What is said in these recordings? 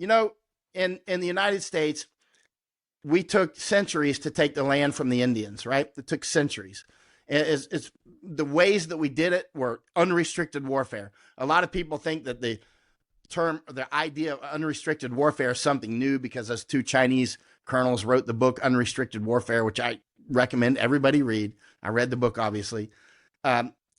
You know, in the United States, we took centuries to take the land from the Indians, right? It took centuries. It's the ways that we did it were unrestricted warfare. A lot of people think that the idea of unrestricted warfare is something new because those two Chinese colonels wrote the book Unrestricted Warfare, which I recommend everybody read. I read the book, obviously.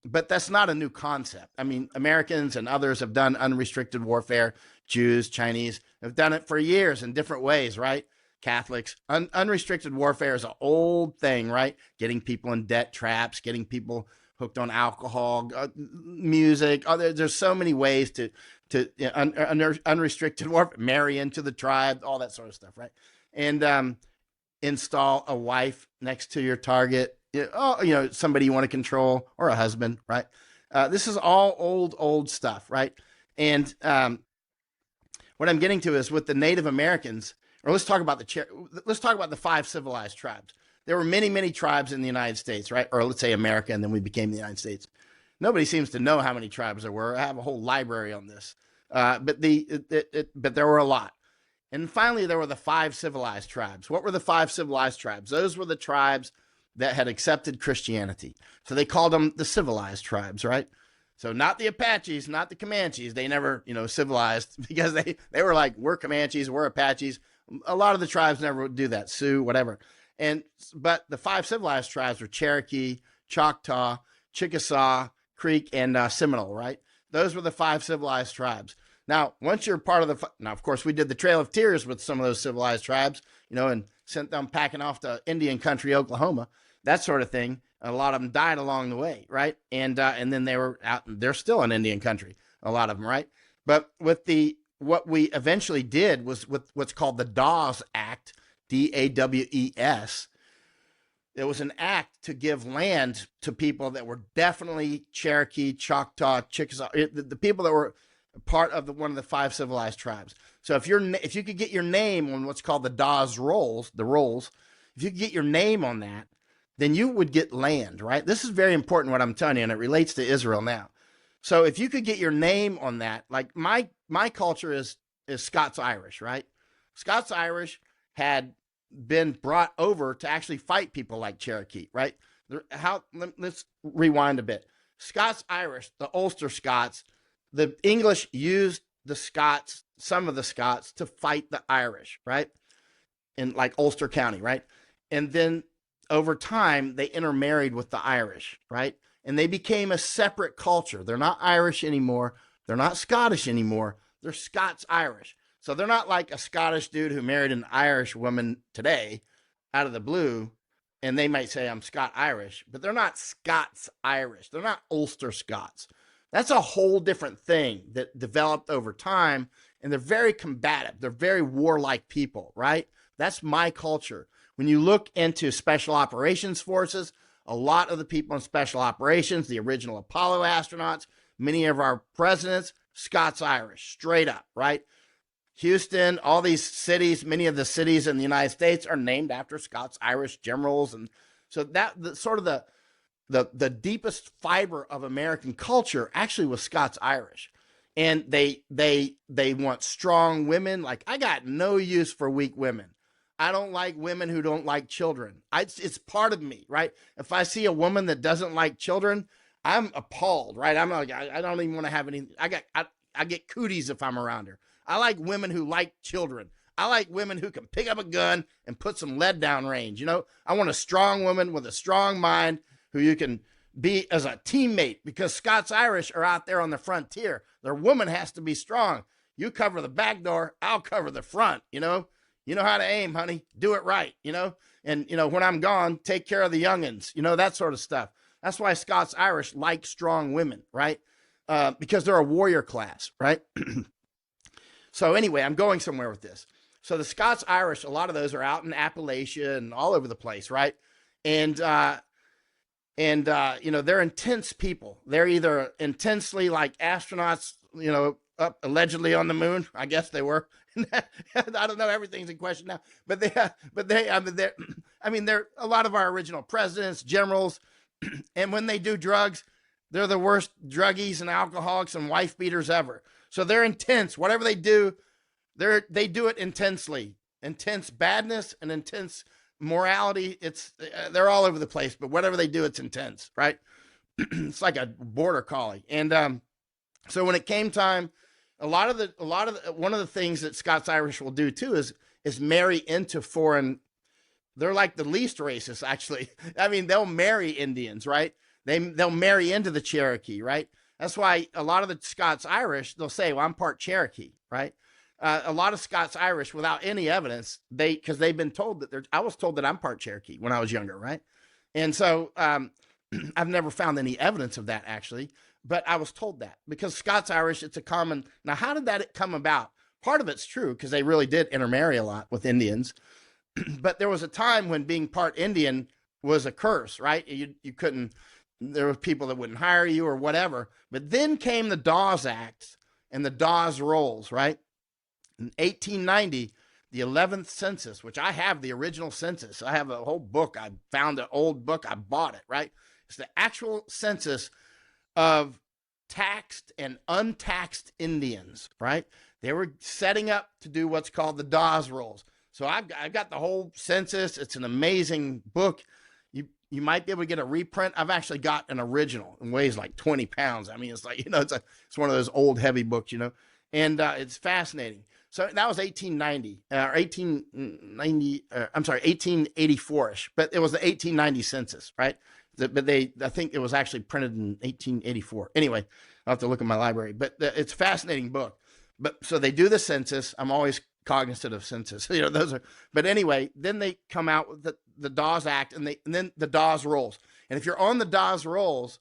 But that's not a new concept. I mean, Americans and others have done unrestricted warfare. Jews, Chinese have done it for years in different ways, right? Catholics. Unrestricted warfare is an old thing, right? Getting people in debt traps, getting people hooked on alcohol, music. There's so many ways to unrestricted warfare, marry into the tribe, all that sort of stuff, right? And install a wife next to your target. Somebody you want to control, or a husband, right? This is all old stuff, right? And what I'm getting to is with the Native Americans, or let's talk about the 5 civilized tribes. There were many tribes in the United States, right? Or let's say America, and then we became the United States. Nobody seems to know how many tribes there were. I have a whole library on this, but there were a lot. And finally, there were the 5 civilized tribes. What were the 5 civilized tribes? Those were the tribes that had accepted Christianity. So they called them the civilized tribes, right? So not the Apaches, not the Comanches. They never, civilized because they were like, we're Comanches, we're Apaches. A lot of the tribes never would do that, Sioux, whatever. But the 5 civilized tribes were Cherokee, Choctaw, Chickasaw, Creek, and Seminole, right? Those were the 5 civilized tribes. Now, once you're part of now, of course, we did the Trail of Tears with some of those civilized tribes, and sent them packing off to Indian country, Oklahoma, that sort of thing. A lot of them died along the way, right? And then they were out. They're still in Indian country, a lot of them, right? But what we eventually did was with what's called the Dawes Act, DAWES. It was an act to give land to people that were definitely Cherokee, Choctaw, Chickasaw, the people that were part of one of the 5 civilized tribes. So if you could get your name on what's called the Dawes rolls, if you could get your name on that, then you would get land, right? This is very important what I'm telling you, and it relates to Israel now. So if you could get your name on that, like my culture is Scots-Irish, right? Scots-Irish had been brought over to actually fight people like Cherokee, right? Let's rewind a bit. Scots-Irish, the Ulster Scots, the English used the Scots, some of the Scots, to fight the Irish, right? In like Ulster County, right? And then over time, they intermarried with the Irish, right? And they became a separate culture. They're not Irish anymore. They're not Scottish anymore. They're Scots-Irish. So they're not like a Scottish dude who married an Irish woman today out of the blue, and they might say, I'm Scot-Irish, but they're not Scots-Irish. They're not Ulster Scots. That's a whole different thing that developed over time, and they're very combative. They're very warlike people, right? That's my culture. When you look into special operations forces, a lot of the people in special operations, the original Apollo astronauts, many of our presidents, Scots-Irish, straight up, right? Houston, all these cities, many of the cities in the United States are named after Scots-Irish generals. And so the deepest fiber of American culture actually was Scots-Irish. And they want strong women. Like, I got no use for weak women. I don't like women who don't like children. It's part of me, right? If I see a woman that doesn't like children, I'm appalled, right? I'm like, I don't even want to have any. I get cooties if I'm around her. I like women who like children. I like women who can pick up a gun and put some lead down range. I want a strong woman with a strong mind who you can be as a teammate, because Scots-Irish are out there on the frontier. Their woman has to be strong. You cover the back door, I'll cover the front, You know how to aim, honey. Do it right, And, when I'm gone, take care of the youngins, that sort of stuff. That's why Scots-Irish like strong women, right? Because they're a warrior class, right? So anyway, I'm going somewhere with this. So the Scots-Irish, a lot of those are out in Appalachia and all over the place, right? And they're intense people. They're either intensely like astronauts, up allegedly on the moon. I guess they were. I don't know. Everything's in question now, but they're a lot of our original presidents, generals, and when they do drugs, they're the worst druggies and alcoholics and wife beaters ever. So they're intense. Whatever they do, They do it intensely, intense badness and intense morality. They're all over the place, but whatever they do, it's intense, right? It's like a border collie. And so when it came time, one of the things that Scots Irish will do too is marry into foreign. They're like the least racist, actually. I mean, they'll marry Indians, right? They'll marry into the Cherokee, right? That's why a lot of the Scots Irish, they'll say, well, I'm part Cherokee, right? A lot of Scots Irish, without any evidence, because they've been told that I was told that I'm part Cherokee when I was younger, right? And so I've never found any evidence of that, actually, but I was told that because Scots Irish, it's a common. Now, how did that come about? Part of it's true because they really did intermarry a lot with Indians, but there was a time when being part Indian was a curse, right? You couldn't. There were people that wouldn't hire you or whatever. But then came the Dawes Act and the Dawes Rolls, right? In 1890, the 11th census, which I have the original census. I have a whole book. I found an old book. I bought it, right? It's the actual census of taxed and untaxed Indians, right? They were setting up to do what's called the Dawes Rolls. So I've got the whole census. It's an amazing book. You might be able to get a reprint. I've actually got an original. It weighs like 20 pounds. I mean, it's like, it's one of those old heavy books, and it's fascinating. So that was 1890 or 1890. I'm sorry, 1884ish, but it was the 1890 census, right? But I think it was actually printed in 1884. Anyway, I'll have to look at my library, but it's a fascinating book. But so they do the census. I'm always cognizant of census. But anyway, then they come out with the Dawes Act and then the Dawes Rolls. And if you're on the Dawes Rolls,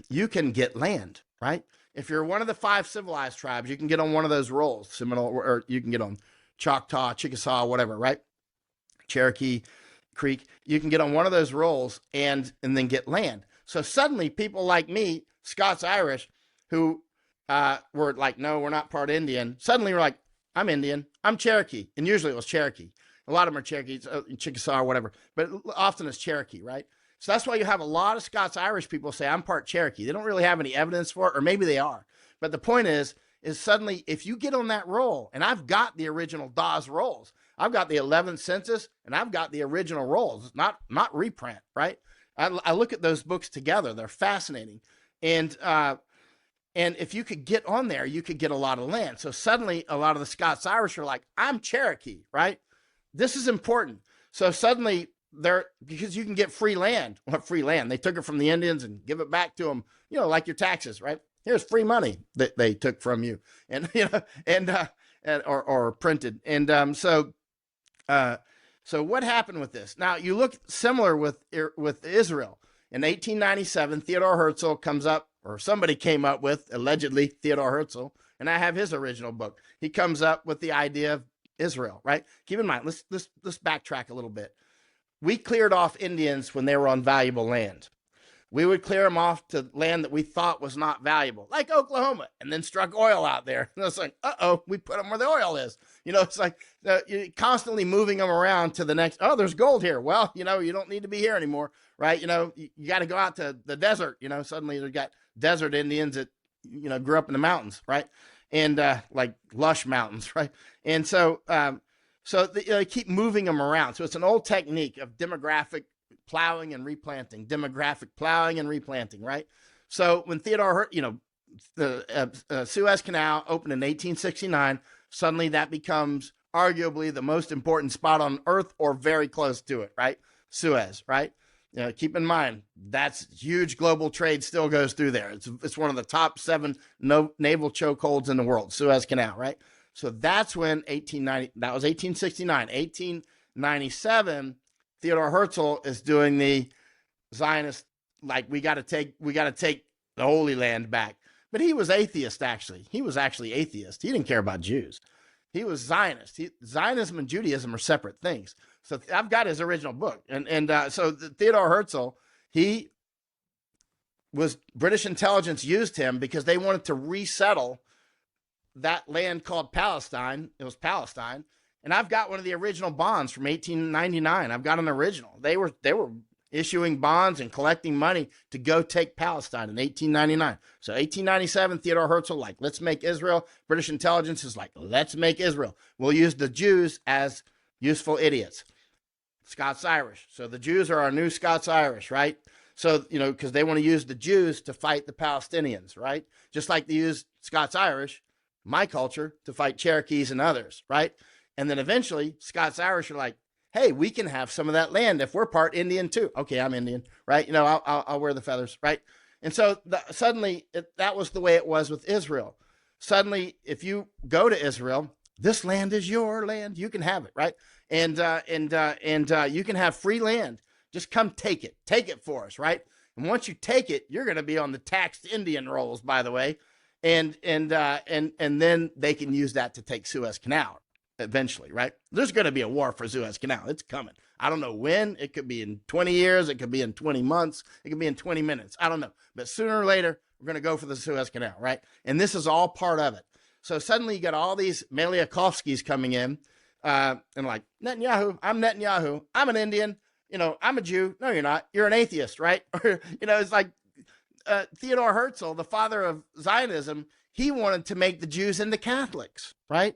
you can get land, right? If you're one of the 5 civilized tribes, you can get on one of those rolls, Seminole, or you can get on Choctaw, Chickasaw, whatever, right? Cherokee, Creek. You can get on one of those rolls and then get land. So suddenly people like me, Scots Irish, who were like, no, we're not part Indian. Suddenly we're like, I'm Indian. I'm Cherokee. And usually it was Cherokee. A lot of them are Cherokees, Chickasaw or whatever, but often it's Cherokee, right? So that's why you have a lot of Scots Irish people say, I'm part Cherokee. They don't really have any evidence for it, or maybe they are. But the point is suddenly if you get on that roll, and I've got the original Dawes Rolls, I've got the 11th census, and I've got the original rolls, not reprint, right? I look at those books together. They're fascinating. And if you could get on there, you could get a lot of land. So suddenly a lot of the Scots Irish are like, I'm Cherokee, right? This is important. So suddenly because you can get free land. What free land? They took it from the Indians and give it back to them, like your taxes, right? Here's free money that they took from you and, or printed. And so what happened with this? Now you look similar with Israel. In 1897, Theodore Herzl comes up, or somebody came up with, allegedly, Theodore Herzl, and I have his original book. He comes up with the idea of Israel, right? Keep in mind, let's backtrack a little bit. We cleared off Indians when they were on valuable land. We would clear them off to land that we thought was not valuable, like Oklahoma, and then struck oil out there. And it's like, we put them where the oil is. It's like you're constantly moving them around to the next. Oh, there's gold here. Well, you don't need to be here anymore, right? You got to go out to the desert. Suddenly they've got desert Indians that, grew up in the mountains, right? And like lush mountains, right? And so they keep moving them around. So it's an old technique of demographic plowing and replanting, right? So when Theodore, the Suez Canal opened in 1869, suddenly that becomes arguably the most important spot on Earth or very close to it, right? Suez, right? Keep in mind, that's huge global trade still goes through there. It's one of the top 7 naval chokeholds in the world, Suez Canal, right? So that's when 1890, that was 1869, 1897, Theodore Herzl is doing the Zionist, like we got to take the Holy Land back. But he was atheist, actually. He was actually atheist. He didn't care about Jews. He was Zionist. Zionism and Judaism are separate things. So I've got his original book. So Theodore Herzl, British intelligence used him because they wanted to resettle that land called Palestine. It was Palestine. And I've got one of the original bonds from 1899. I've got an original. They were issuing bonds and collecting money to go take Palestine in 1899. So 1897, Theodore Herzl, like, let's make Israel. British intelligence is like, let's make Israel. We'll use the Jews as useful idiots. Scots-Irish. So the Jews are our new Scots-Irish, right? So, you know, because they want to use the Jews to fight the Palestinians, right? Just like they use Scots-Irish, my culture, to fight Cherokees and others, right? And then eventually Scots-Irish are like, hey, we can have some of that land if we're part Indian too. Okay, I'm Indian, right? You know, I'll wear the feathers, right? And so suddenly that was the way it was with Israel. Suddenly, if you go to Israel, this land is your land. You can have it, right? And you can have free land. Just come take it. Take it for us, right? And once you take it, you're going to be on the taxed Indian rolls, by the way. And then they can use that to take Suez Canal eventually, right? There's going to be a war for Suez Canal. It's coming. I don't know when. It could be in 20 years. It could be in 20 months. It could be in 20 minutes. I don't know. But sooner or later, we're going to go for the Suez Canal, right? And this is all part of it. So suddenly you got all these Meliakovskis coming in and like, Netanyahu, I'm Netanyahu. I'm an Indian. You know, I'm a Jew. No, you're not. You're an atheist, right? Or, you know, it's like Theodore Herzl, the father of Zionism, he wanted to make the Jews into Catholics, right?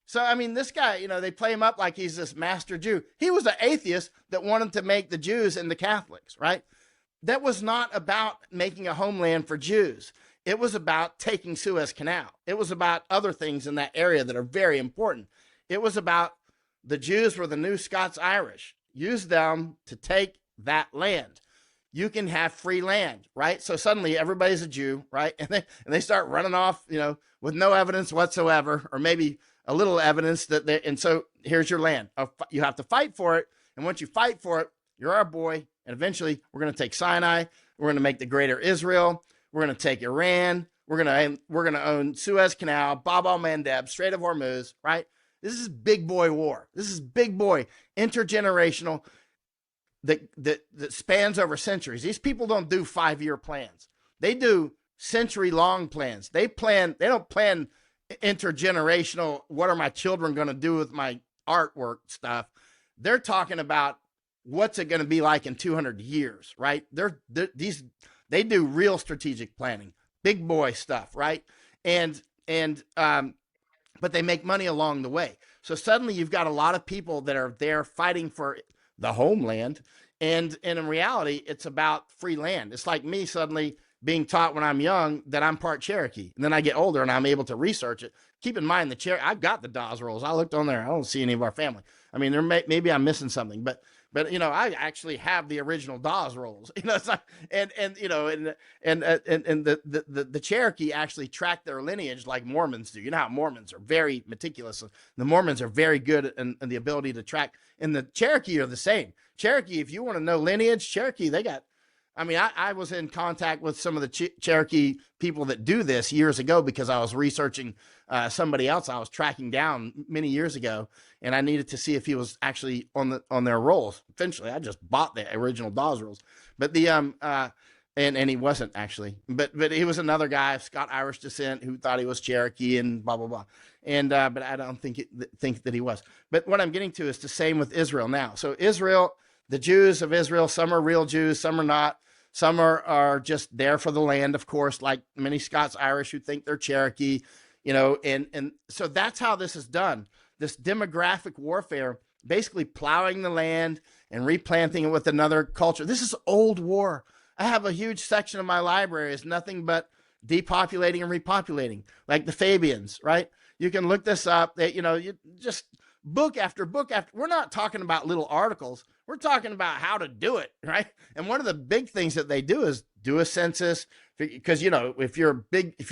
So, I mean, this guy, you know, they play him up like he's this master Jew. He was an atheist that wanted to make the Jews into Catholics, right? That was not about making a homeland for Jews. It was about taking Suez Canal. It was about other things in that area that are very important. It was about the Jews were the new Scots-Irish. Use them to take that land. You can have free land, right? So suddenly everybody's a Jew, right? And they start running off, you know, with no evidence whatsoever, or maybe a little evidence that they, and so here's your land. You have to fight for it. And once you fight for it, you're our boy. And eventually we're going to take Sinai. We're going to make the greater Israel. We're going to take Iran. We're going to own Suez Canal, Bab el-Mandeb, Strait of Hormuz, right? This is big boy war. This is big boy, intergenerational, that spans over centuries. These people don't do 5-year plans. They do century-long plans. They don't plan intergenerational, what are my children going to do with my artwork stuff. They're talking about what's it going to be like in 200 years, right? They do real strategic planning, big boy stuff, right? But they make money along the way. So suddenly you've got a lot of people that are there fighting for the homeland. And in reality, it's about free land. It's like me suddenly being taught when I'm young that I'm part Cherokee. And then I get older and I'm able to research it. Keep in mind, I've got the Dawes rolls. I looked on there. I don't see any of our family. I mean, maybe I'm missing something, but you know, I actually have the original Dawes rolls. You know, it's like, the Cherokee actually track their lineage like Mormons do. You know how Mormons are very meticulous. The Mormons are very good in the ability to track, and the Cherokee are the same. Cherokee, if you want to know lineage, Cherokee, they got. I mean, I was in contact with some of the Cherokee people that do this years ago because I was researching somebody else I was tracking down many years ago, and I needed to see if he was actually on their rolls. Eventually, I just bought the original Dawes rolls, but and he wasn't actually, but he was another guy of Scot-Irish descent who thought he was Cherokee and blah blah blah, and but I don't think that he was. But what I'm getting to is the same with Israel now. So Israel, the Jews of Israel, some are real Jews, some are not. Some are just there for the land, of course, like many Scots-Irish who think they're Cherokee, you know, and so that's how this is done. This demographic warfare, basically plowing the land and replanting it with another culture. This is old war. I have a huge section of my library is nothing but depopulating and repopulating, like the Fabians, right? You can look this up. You know, you just book after book after. We're not talking about little articles. We're talking about how to do it, right? And one of the big things that they do is do a census, because, you know, if you're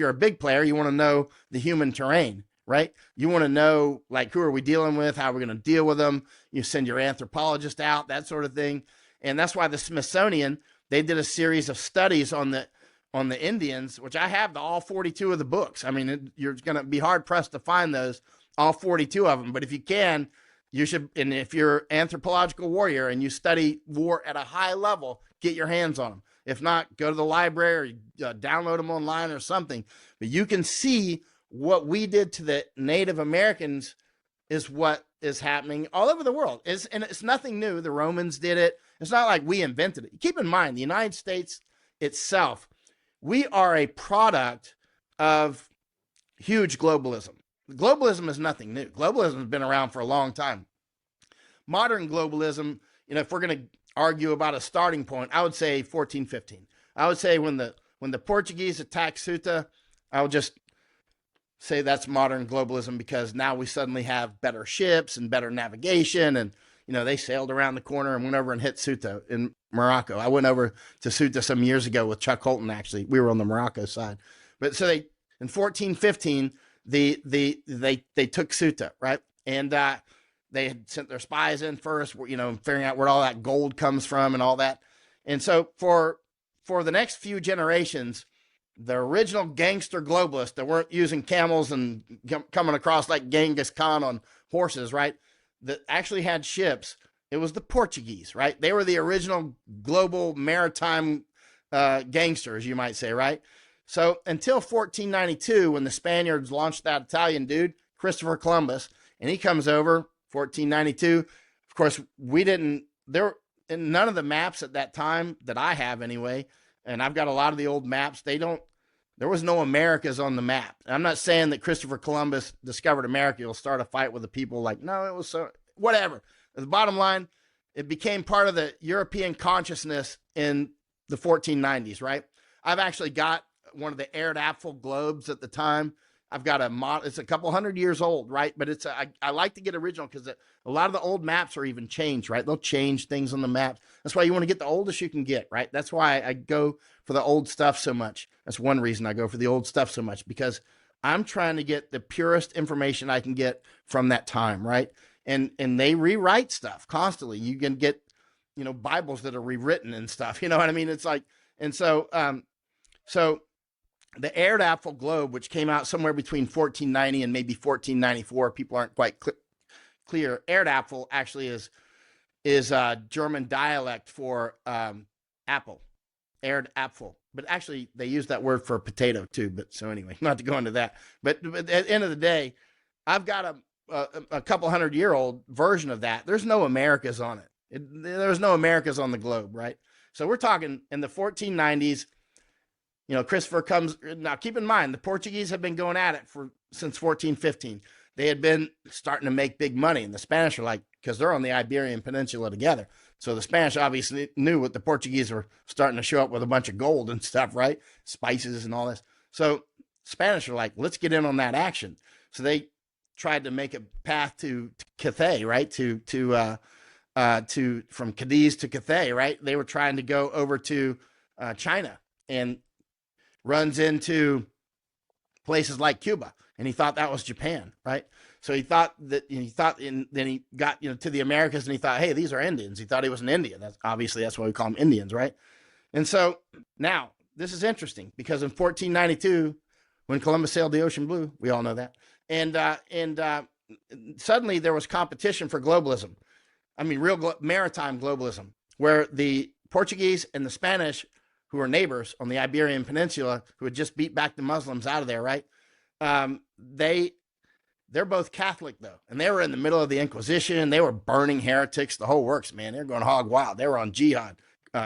a big player, you want to know the human terrain, right? You want to know, like, who are we dealing with? How are we going to deal with them? You send your anthropologist out, that sort of thing. And that's why the Smithsonian, they did a series of studies on the Indians, which I have all 42 of the books. I mean, you're going to be hard pressed to find those, all 42 of them. But if you can, you should, and if you're an anthropological warrior and you study war at a high level, get your hands on them. If not, go to the library or download them online or something. But you can see what we did to the Native Americans is what is happening all over the world. And it's nothing new. The Romans did it. It's not like we invented it. Keep in mind, the United States itself, we are a product of huge globalism. Globalism is nothing new. Globalism has been around for a long time. Modern globalism, if we're going to argue about a starting point, I would say 1415. I would say when the Portuguese attacked Ceuta, I would just say that's modern globalism, because now we suddenly have better ships and better navigation, and they sailed around the corner and went over and hit Ceuta in Morocco. I went over to Ceuta some years ago with Chuck Holton. Actually, we were on the Morocco side, but so they in 1415 they took Ceuta, right? And they had sent their spies in first, figuring out where all that gold comes from and all that. And so for the next few generations, the original gangster globalists that weren't using camels and coming across like Genghis Khan on horses, right? That actually had ships. It was the Portuguese, right? They were the original global maritime gangsters, you might say, right? So until 1492, when the Spaniards launched that Italian dude, Christopher Columbus, and he comes over, 1492. Of course, none of the maps at that time that I have anyway, and I've got a lot of the old maps, there was no Americas on the map. I'm not saying that Christopher Columbus discovered America. He'll start a fight with the people like, no, it was so, whatever. The bottom line, it became part of the European consciousness in the 1490s, right? I've actually got one of the Erdapfel globes at the time. I've got it's a couple hundred years old, right? But I like to get original, because a lot of the old maps are even changed, right? They'll change things on the map. That's why you want to get the oldest you can get, right? That's why I go for the old stuff so much. That's one reason I go for the old stuff so much, because I'm trying to get the purest information I can get from that time, right? And they rewrite stuff constantly. You can get, Bibles that are rewritten and stuff. You know what I mean? It's like, and so the Erdapfel globe, which came out somewhere between 1490 and maybe 1494, people aren't quite clear. Erdapfel actually is a German dialect for apple, Erdapfel. But actually, they use that word for potato too. But so anyway, not to go into that. But at the end of the day, I've got a couple 100-year-old version of that. There's no Americas on it. There's no Americas on the globe, right? So we're talking in the 1490s. Christopher comes. Now, keep in mind, the Portuguese have been going at it since 1415. They had been starting to make big money, and the Spanish are like, because they're on the Iberian Peninsula together. So the Spanish obviously knew what the Portuguese were starting to show up with a bunch of gold and stuff, right? Spices and all this. So Spanish are like, let's get in on that action. So they tried to make a path to Cathay, right? From Cadiz to Cathay, right? They were trying to go over to China, and runs into places like Cuba, and he thought that was Japan, right? So he thought that, then he got, to the Americas, and he thought, hey, these are Indians. He thought he was an Indian. That's why we call them Indians, right? And so now this is interesting, because in 1492, when Columbus sailed the ocean blue, we all know that. And suddenly there was competition for globalism. I mean, real maritime globalism, where the Portuguese and the Spanish, who were neighbors on the Iberian Peninsula, who had just beat back the Muslims out of there, right? They're both Catholic, though, and they were in the middle of the Inquisition. They were burning heretics, the whole works, man. They're going hog wild. They were on jihad,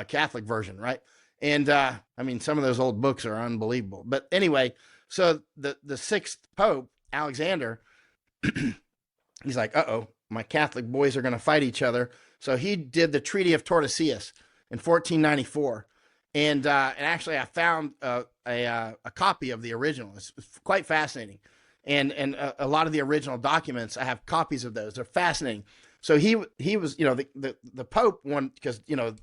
Catholic version, right? And some of those old books are unbelievable. But anyway, so the sixth Pope, Alexander, he's like, my Catholic boys are going to fight each other. So he did the Treaty of Tordesillas in 1494. And actually, I found a copy of the original. It's quite fascinating. And a lot of the original documents, I have copies of those. They're fascinating. So he was, the Pope won, because,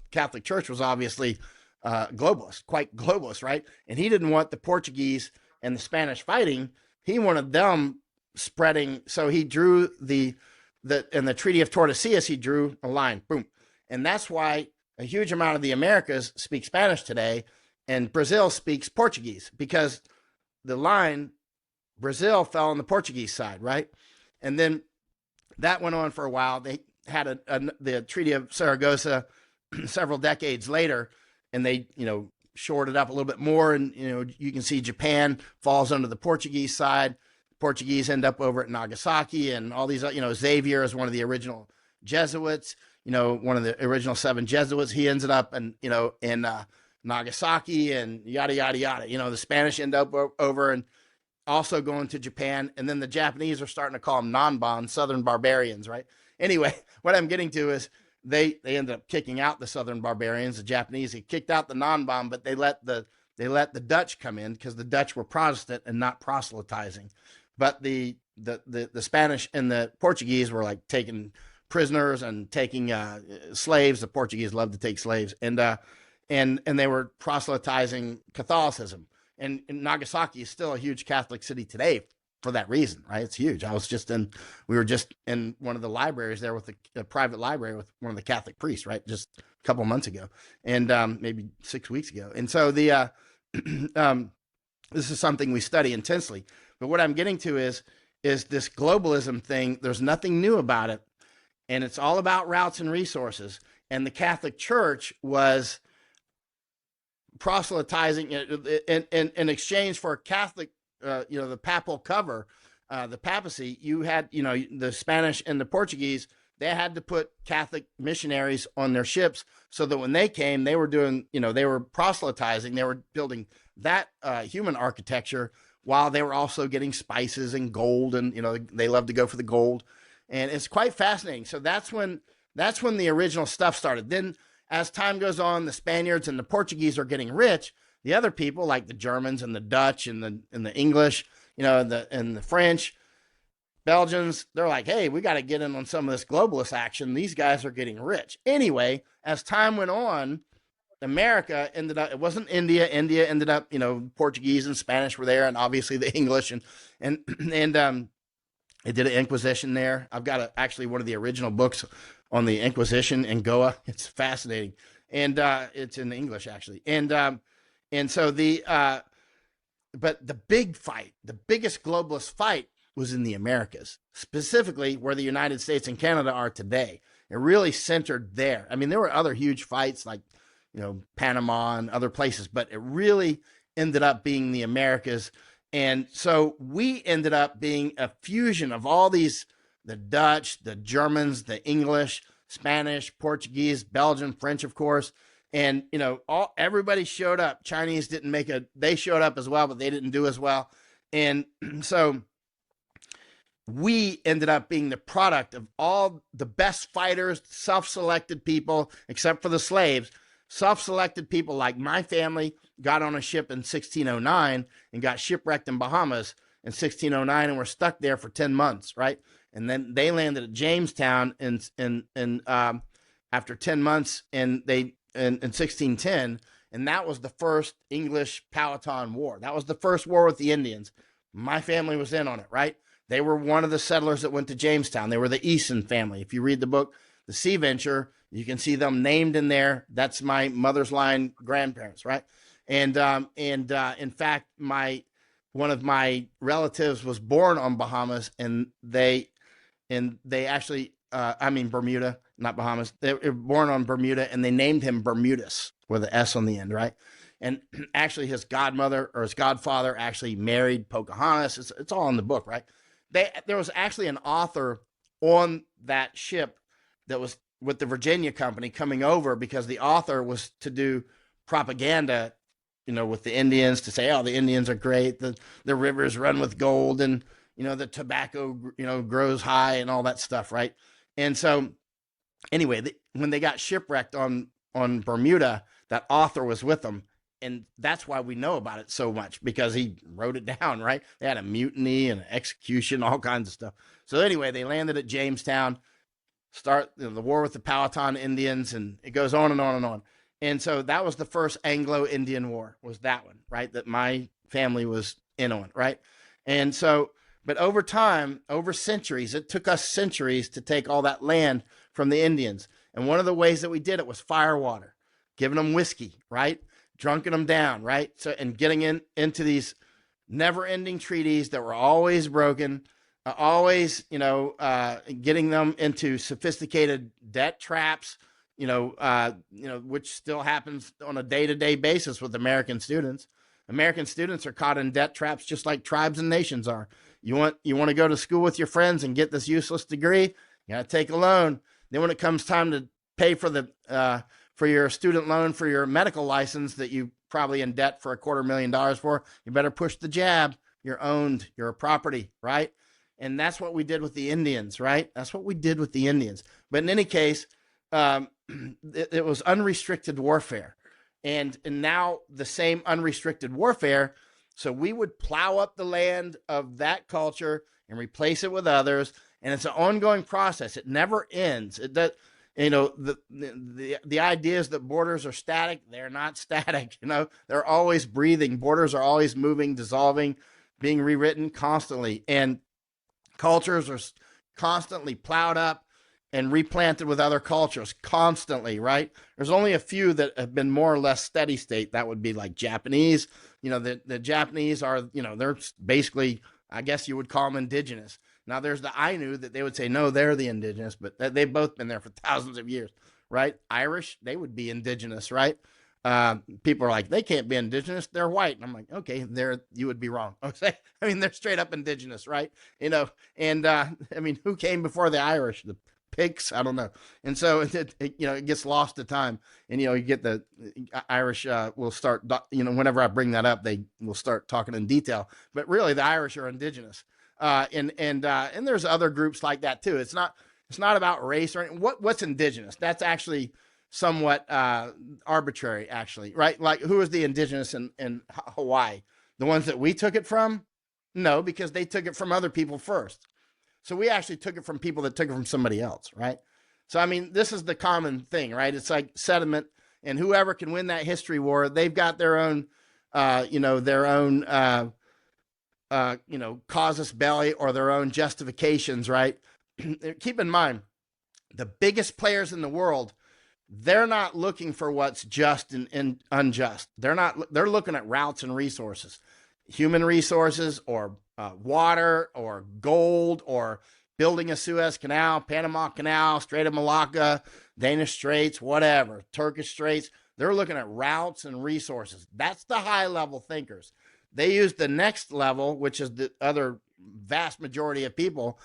Catholic Church was obviously globalist, quite globalist, right? And he didn't want the Portuguese and the Spanish fighting. He wanted them spreading. So he drew in the Treaty of Tordesillas, he drew a line, boom. And that's why a huge amount of the Americas speak Spanish today, and Brazil speaks Portuguese, because the line, Brazil fell on the Portuguese side, right? And then that went on for a while. They had the Treaty of Saragossa several decades later, and they, shored it up a little bit more. And, you can see Japan falls under the Portuguese side. Portuguese end up over at Nagasaki, and all these, Xavier is one of the original Jesuits, one of the original 7 Jesuits. He ends up in Nagasaki, and yada, yada, yada. The Spanish end up over and also going to Japan. And then the Japanese are starting to call them non-Bon, Southern barbarians, right? Anyway, what I'm getting to is they ended up kicking out the Southern barbarians. The Japanese, they kicked out the non-Bon, but they let the Dutch come in because the Dutch were Protestant and not proselytizing. But the Spanish and the Portuguese were like taking prisoners and taking slaves. The Portuguese loved to take slaves, and they were proselytizing Catholicism. And Nagasaki is still a huge Catholic city today for that reason, right? It's huge. We were just in one of the libraries there with a private library with one of the Catholic priests, right? Just a couple months ago, and maybe 6 weeks ago. And so this is something we study intensely. But what I'm getting to is this globalism thing. There's nothing new about it, and it's all about routes and resources. And the Catholic Church was proselytizing in exchange for a Catholic, the papal cover, the papacy. You had, the Spanish and the Portuguese, they had to put Catholic missionaries on their ships so that when they came, they were doing, they were proselytizing, they were building that human architecture while they were also getting spices and gold, and they love to go for the gold, and it's quite fascinating. So that's when the original stuff started. Then as time goes on, the Spaniards and the Portuguese are getting rich. The other people, like the Germans and the Dutch and the English, and the French, Belgians, they're like, hey, we got to get in on some of this globalist action. These guys are getting rich. Anyway, as time went on, America ended up, it wasn't India. India ended up, Portuguese and Spanish were there, and obviously the English, and they did an Inquisition there. I've got actually one of the original books on the Inquisition in Goa. It's fascinating, and it's in English actually. And so but the big fight, the biggest globalist fight, was in the Americas, specifically where the United States and Canada are today. It really centered there. I mean, there were other huge fights like, Panama and other places, but it really ended up being the Americas. And so we ended up being a fusion of all these, the Dutch, the Germans, the English, Spanish, Portuguese, Belgian, French, of course. And, everybody showed up. Chinese they showed up as well, but they didn't do as well. And so we ended up being the product of all the best fighters, self-selected people, except for the slaves. Self-selected people like my family got on a ship in 1609 and got shipwrecked in Bahamas in 1609 and were stuck there for 10 months, right? And then they landed at Jamestown after 10 months in 1610, and that was the first English Powhatan War. That was the first war with the Indians. My family was in on it, right? They were one of the settlers that went to Jamestown. They were the Easton family. If you read the book, The Sea Venture, you can see them named in there. That's my mother's line grandparents, right? And in fact, one of my relatives was born on Bahamas, and they actually, Bermuda, not Bahamas. They were born on Bermuda, and they named him Bermudus with an S on the end, right? And actually, his godmother or his godfather actually married Pocahontas. It's all in the book, right? There was actually an author on that ship that was with the Virginia Company coming over because the author was to do propaganda, with the Indians, to say, oh, the Indians are great. The rivers run with gold, and, the tobacco, grows high and all that stuff. Right. And so anyway, when they got shipwrecked on Bermuda, that author was with them. And that's why we know about it so much, because he wrote it down, right? They had a mutiny and an execution, all kinds of stuff. So anyway, they landed at Jamestown, start the war with the Powhatan Indians, and it goes on and on and on. And so that was the first Anglo-Indian War, was that one, right? That my family was in on, right? And so, but over time, over centuries, it took us centuries to take all that land from the Indians. And one of the ways that we did it was firewater, giving them whiskey, right? Drunking them down, right? So, and getting into these never-ending treaties that were always broken, always, getting them into sophisticated debt traps, which still happens on a day-to-day basis with American students. American students are caught in debt traps just like tribes and nations are. You want to go to school with your friends and get this useless degree? You got to take a loan. Then when it comes time to pay for for your student loan for your medical license that you probably in debt for $250,000 for, you better push the jab. You're owned. You're a property, right? And that's what we did with the Indians, right? That's what we did with the Indians. But in any case, it was unrestricted warfare. And now the same unrestricted warfare. So we would plow up the land of that culture and replace it with others. And it's an ongoing process. It never ends. It does. The idea is that borders are static. They're not static. They're always breathing. Borders are always moving, dissolving, being rewritten constantly. And cultures are constantly plowed up and replanted with other cultures constantly, right? There's only a few that have been more or less steady state. That would be like Japanese. The Japanese are, they're basically, I guess you would call them indigenous. Now there's the Ainu that they would say, no, they're the indigenous, but they've both been there for thousands of years, right? Irish, they would be indigenous, right? People are like, they can't be indigenous. They're white. And I'm like, okay, you would be wrong. Okay. I mean, they're straight up indigenous, right? And who came before the Irish? The Picts? I don't know. And so it gets lost to time. And, you get the Irish will start, whenever I bring that up, they will start talking in detail, but really the Irish are indigenous. And there's other groups like that too. It's not about race or anything. What's indigenous. That's actually somewhat arbitrary, actually, right? Like, who is the indigenous in Hawaii? The ones that we took it from? No, because they took it from other people first. So we actually took it from people that took it from somebody else, right? So, I mean, this is the common thing, right? It's like sediment, and whoever can win that history war, they've got their own, casus belli or their own justifications, right? Keep in mind, the biggest players in the world, they're not looking for what's just and unjust. They're looking at routes and resources, human resources or water or gold or building a Suez Canal, Panama Canal, Strait of Malacca, Danish Straits, whatever, Turkish Straits. They're looking at routes and resources. That's the high level thinkers. They use the next level, which is the other vast majority of people,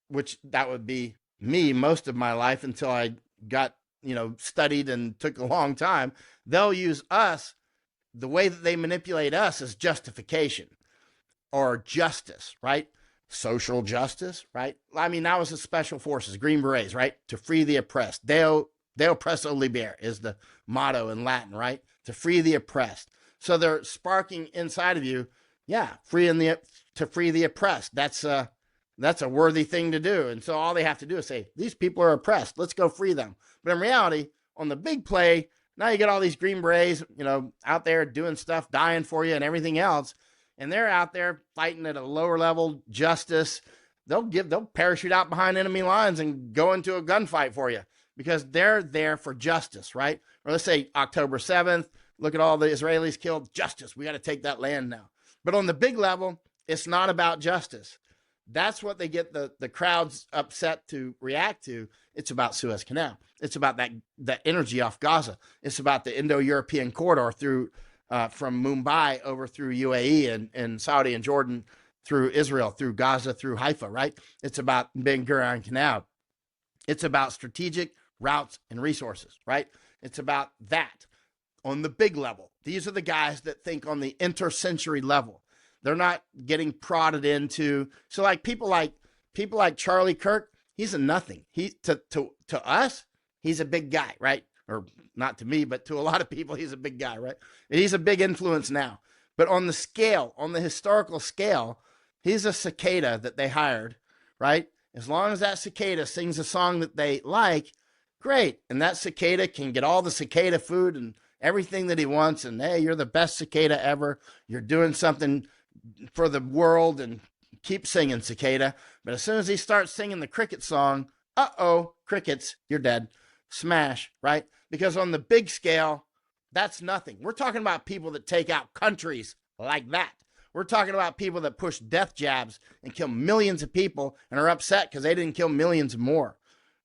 which that would be me most of my life until I got, studied and took a long time. They'll use us. The way that they manipulate us is justification or justice, right? Social justice, right? I mean, that was the special forces, Green Berets, right? To free the oppressed. Deo presso libere is the motto in Latin, right? To free the oppressed. So they're sparking inside of you, to free the oppressed. That's a worthy thing to do. And so all they have to do is say, these people are oppressed. Let's go free them. But in reality, on the big play, now you get all these Green Berets, out there doing stuff, dying for you and everything else. And they're out there fighting at a lower level justice. They'll parachute out behind enemy lines and go into a gunfight for you because they're there for justice, right? Or let's say October 7th, look at all the Israelis killed, justice. We got to take that land now. But on the big level, it's not about justice. That's what they get the crowds upset to react to. It's about Suez Canal. It's about that energy off Gaza. It's about the Indo-European corridor through from Mumbai over through UAE and Saudi and Jordan through Israel, through Gaza, through Haifa, right? It's about Ben Gurion Canal. It's about strategic routes and resources, right? It's about that on the big level. These are the guys that think on the intercensory level. They're not getting prodded into. So like people like Charlie Kirk, he's a nothing. He to us, he's a big guy, right? Or not to me, but to a lot of people, he's a big guy, right? And he's a big influence now. But on the scale, on the historical scale, he's a cicada that they hired, right? As long as that cicada sings a song that they like, great. And that cicada can get all the cicada food and everything that he wants. And hey, you're the best cicada ever. You're doing something for the world and keep singing, cicada. But as soon as he starts singing the cricket song, crickets, you're dead. Smash, right? Because on the big scale, that's nothing. We're talking about people that take out countries like that. We're talking about people that push death jabs and kill millions of people and are upset because they didn't kill millions more.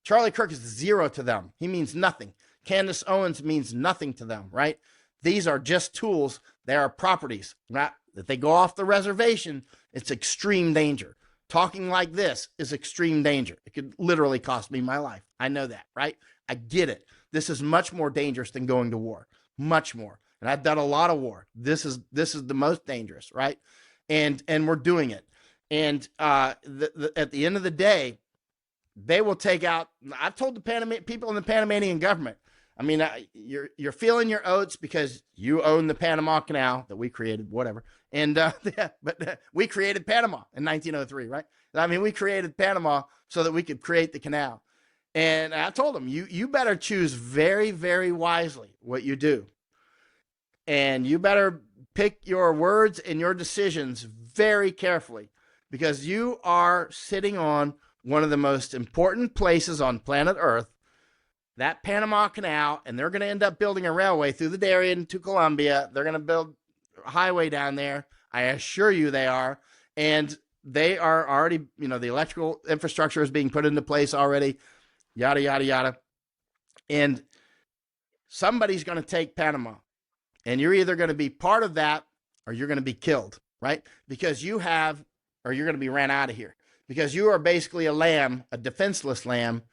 Charlie Kirk is zero to them. He means nothing. Candace Owens means nothing to them, right? These are just tools. They are properties. Not that they go off the reservation It's extreme danger. Talking like this is extreme danger. It could literally cost me my life. I know that, right? I get it. This is much more dangerous than going to war, much more. And I've done a lot of war. This is the most dangerous, right? And we're doing it. And at the end of the day, they will take out. I've told the people in the Panamanian government. I mean, you're feeling your oats because you own the Panama Canal that we created, whatever. And yeah, but we created Panama in 1903, right? I mean, we created Panama so that we could create the canal. And I told them, you better choose very, very wisely what you do. And you better pick your words and your decisions very carefully, because you are sitting on one of the most important places on planet Earth, that Panama Canal, and they're going to end up building a railway through the Darien to Colombia. They're going to build a highway down there. I assure you they are. And they are already, the electrical infrastructure is being put into place already, yada, yada, yada. And somebody's going to take Panama. And you're either going to be part of that or you're going to be killed, right? Because you're going to be ran out of here. Because you are basically a lamb, a defenseless lamb,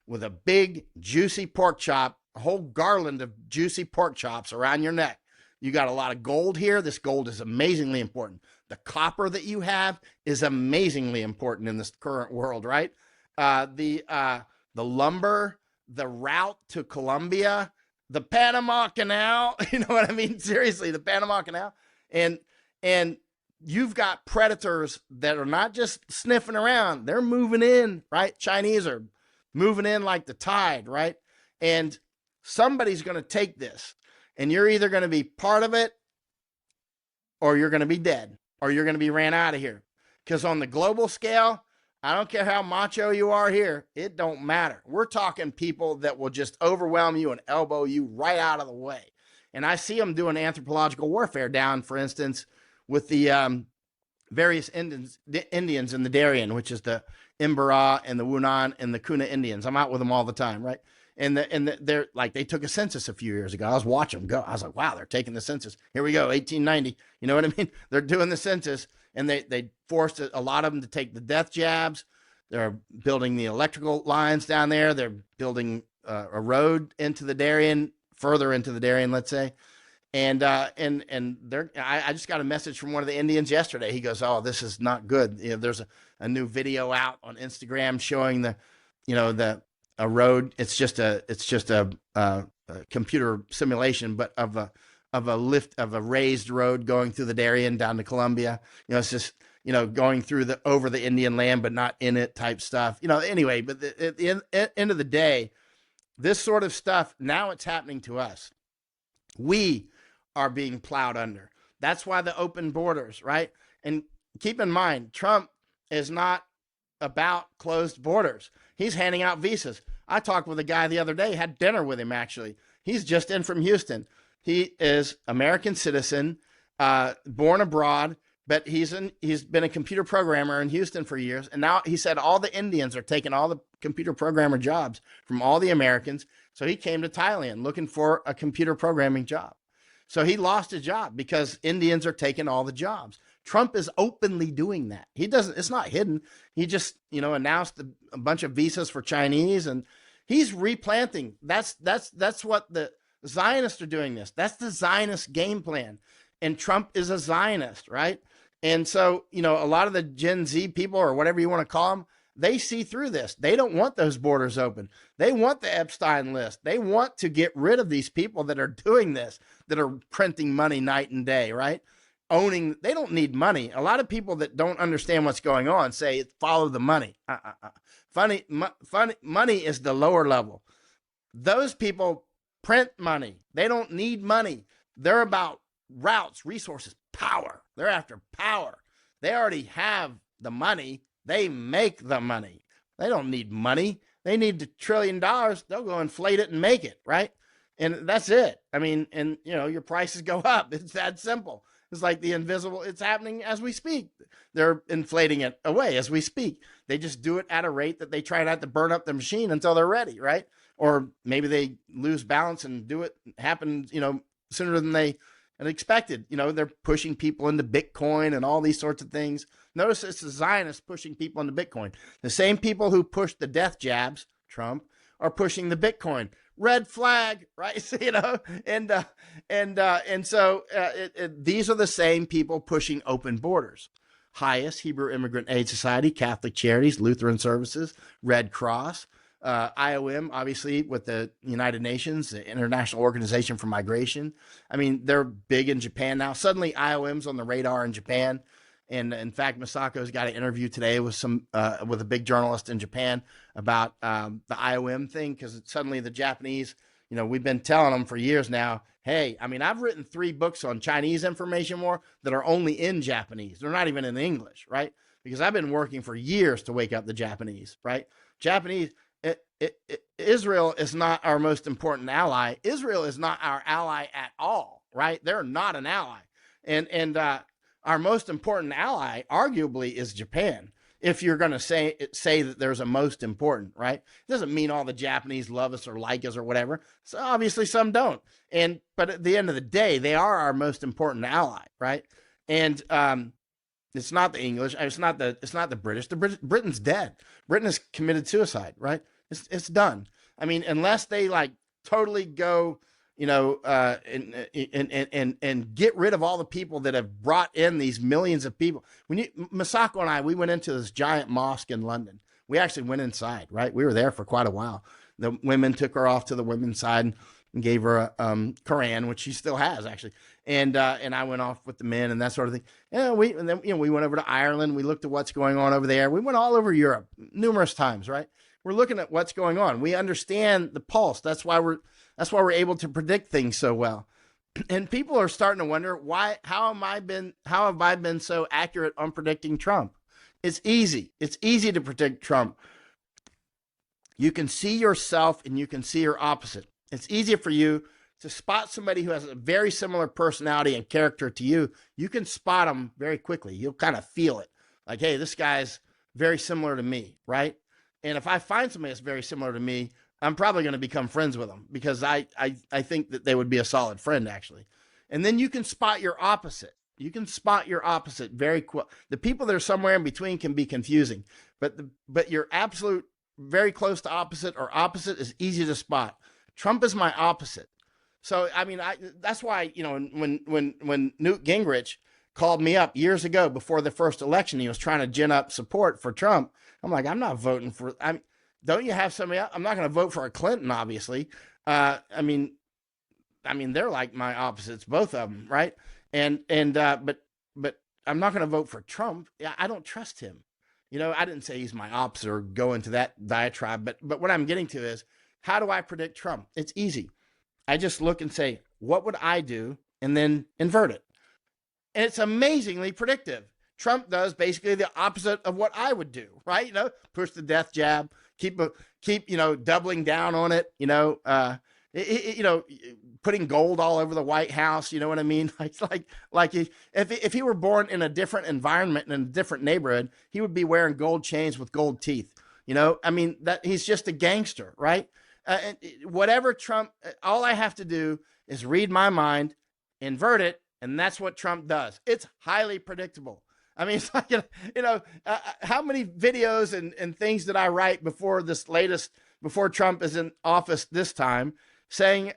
with a big, juicy pork chop, a whole garland of juicy pork chops around your neck. You got a lot of gold here. This gold is amazingly important. The copper that you have is amazingly important in this current world, right? The lumber, the route to Colombia, the Panama Canal, you know what I mean? Seriously, the Panama Canal. And you've got predators that are not just sniffing around, they're moving in, right? Chinese are moving in like the tide, right? And somebody's going to take this, and you're either going to be part of it or you're going to be dead, or you're going to be ran out of here. Because on the global scale, I don't care how macho you are here, it don't matter. We're talking people that will just overwhelm you and elbow you right out of the way. And I see them doing anthropological warfare down, for instance, with the various Indians in the Darien, which is the Imbara and the Wunan and the Kuna Indians. I'm out with them all the time, right? And they're like, they took a census a few years ago. I was watching them go. I was like, wow, they're taking the census. Here we go, 1890. You know what I mean? They're doing the census, and they forced a lot of them to take the death jabs. They're building the electrical lines down there. They're building a road into the Darien, further into the Darien, let's say. And I just got a message from one of the Indians yesterday. He goes, "Oh, this is not good. There's a new video out on Instagram showing a road. It's just a computer simulation, but of a raised road going through the Darien down to Colombia. It's just going through over the Indian land, but not in it type stuff. Anyway, but at the end of the day, this sort of stuff, now it's happening to us. We are being plowed under. That's why the open borders, right? And keep in mind, Trump is not about closed borders. He's handing out visas. I talked with a guy the other day, had dinner with him actually. He's just in from Houston. He is American citizen, born abroad, but he's been a computer programmer in Houston for years. And now he said all the Indians are taking all the computer programmer jobs from all the Americans. So he came to Thailand looking for a computer programming job. So he lost his job because Indians are taking all the jobs. Trump is openly doing that. It's not hidden. He just, announced a bunch of visas for Chinese, and he's replanting. That's what the Zionists are doing this. That's the Zionist game plan. And Trump is a Zionist, right? And so, a lot of the Gen Z people, or whatever you want to call them, they see through this. They don't want those borders open. They want the Epstein list. They want to get rid of these people that are doing this, that are printing money night and day, right? They don't need money. A lot of people that don't understand what's going on say, follow the money. Money is the lower level. Those people print money. They don't need money. They're about routes, resources, power. They're after power. They already have the money. They make the money. They don't need money. They need $1 trillion. They'll go inflate it and make it, right? And that's it. I mean, and your prices go up. It's that simple. It's like the invisible. It's happening as we speak. They're inflating it away as we speak. They just do it at a rate that they try not to burn up the machine until they're ready, right? Or maybe they lose balance and do it happen, sooner than they and expected. They're pushing people into Bitcoin and all these sorts of things. Notice it's the Zionists pushing people into Bitcoin. The same people who pushed the death jabs, Trump, are pushing the Bitcoin. Red flag, right? So, these are the same people pushing open borders. HIAS, Hebrew Immigrant Aid Society, Catholic Charities, Lutheran Services, Red Cross, IOM, obviously, with the United Nations, the International Organization for Migration. I mean, they're big in Japan now. Suddenly, IOM's on the radar in Japan. And in fact, Masako's got an interview today with with a big journalist in Japan about the IOM thing, because suddenly the Japanese, we've been telling them for years now, hey, I mean, I've written 3 books on Chinese information war that are only in Japanese. They're not even in English, right? Because I've been working for years to wake up the Japanese, right? Israel is not our most important ally. Israel is not our ally at all, right? They're not an ally. And our most important ally, arguably, is Japan. If you're going to say that there's a most important, right? It doesn't mean all the Japanese love us or like us or whatever. So obviously some don't. But at the end of the day, they are our most important ally, right? And it's not the English. It's not the British. Britain's dead. Britain has committed suicide, right? It's done. I mean, unless they like totally go, and get rid of all the people that have brought in these millions of people. Masako and I, we went into this giant mosque in London. We actually went inside, right? We were there for quite a while. The women took her off to the women's side and gave her a Quran, which she still has actually. And I went off with the men and that sort of thing. We went over to Ireland. We looked at what's going on over there. We went all over Europe numerous times, right? We're looking at what's going on. We understand the pulse. That's why we're able to predict things so well. And people are starting to wonder how have I been so accurate on predicting Trump? It's easy. It's easy to predict Trump. You can see yourself and you can see your opposite. It's easier for you to spot somebody who has a very similar personality and character to you. You can spot them very quickly. You'll kind of feel it. Like, hey, this guy's very similar to me, right? And if I find somebody that's very similar to me, I'm probably going to become friends with them because I think that they would be a solid friend, actually. And then you can spot your opposite. You can spot your opposite very quick. The people that are somewhere in between can be confusing, but your absolute very close to opposite or opposite is easy to spot. Trump is my opposite. So, I mean, that's why, when Newt Gingrich called me up years ago before the first election, he was trying to gin up support for Trump. I'm like, I'm not voting for, don't you have somebody else? I'm not going to vote for a Clinton, obviously. I mean, they're like my opposites, both of them, right? But I'm not going to vote for Trump. Yeah, I don't trust him. I didn't say he's my opposite or go into that diatribe, but what I'm getting to is, how do I predict Trump? It's easy. I just look and say, what would I do? And then invert it. And it's amazingly predictive. Trump does basically the opposite of what I would do, right? Push the death jab, keep doubling down on it, putting gold all over the White House. You know what I mean? Like if he were born in a different environment and in a different neighborhood, he would be wearing gold chains with gold teeth. I mean, that he's just a gangster, right? Whatever Trump, all I have to do is read my mind, invert it, and that's what Trump does. It's highly predictable. I mean, it's like, how many videos and things did I write before Trump is in office this time, saying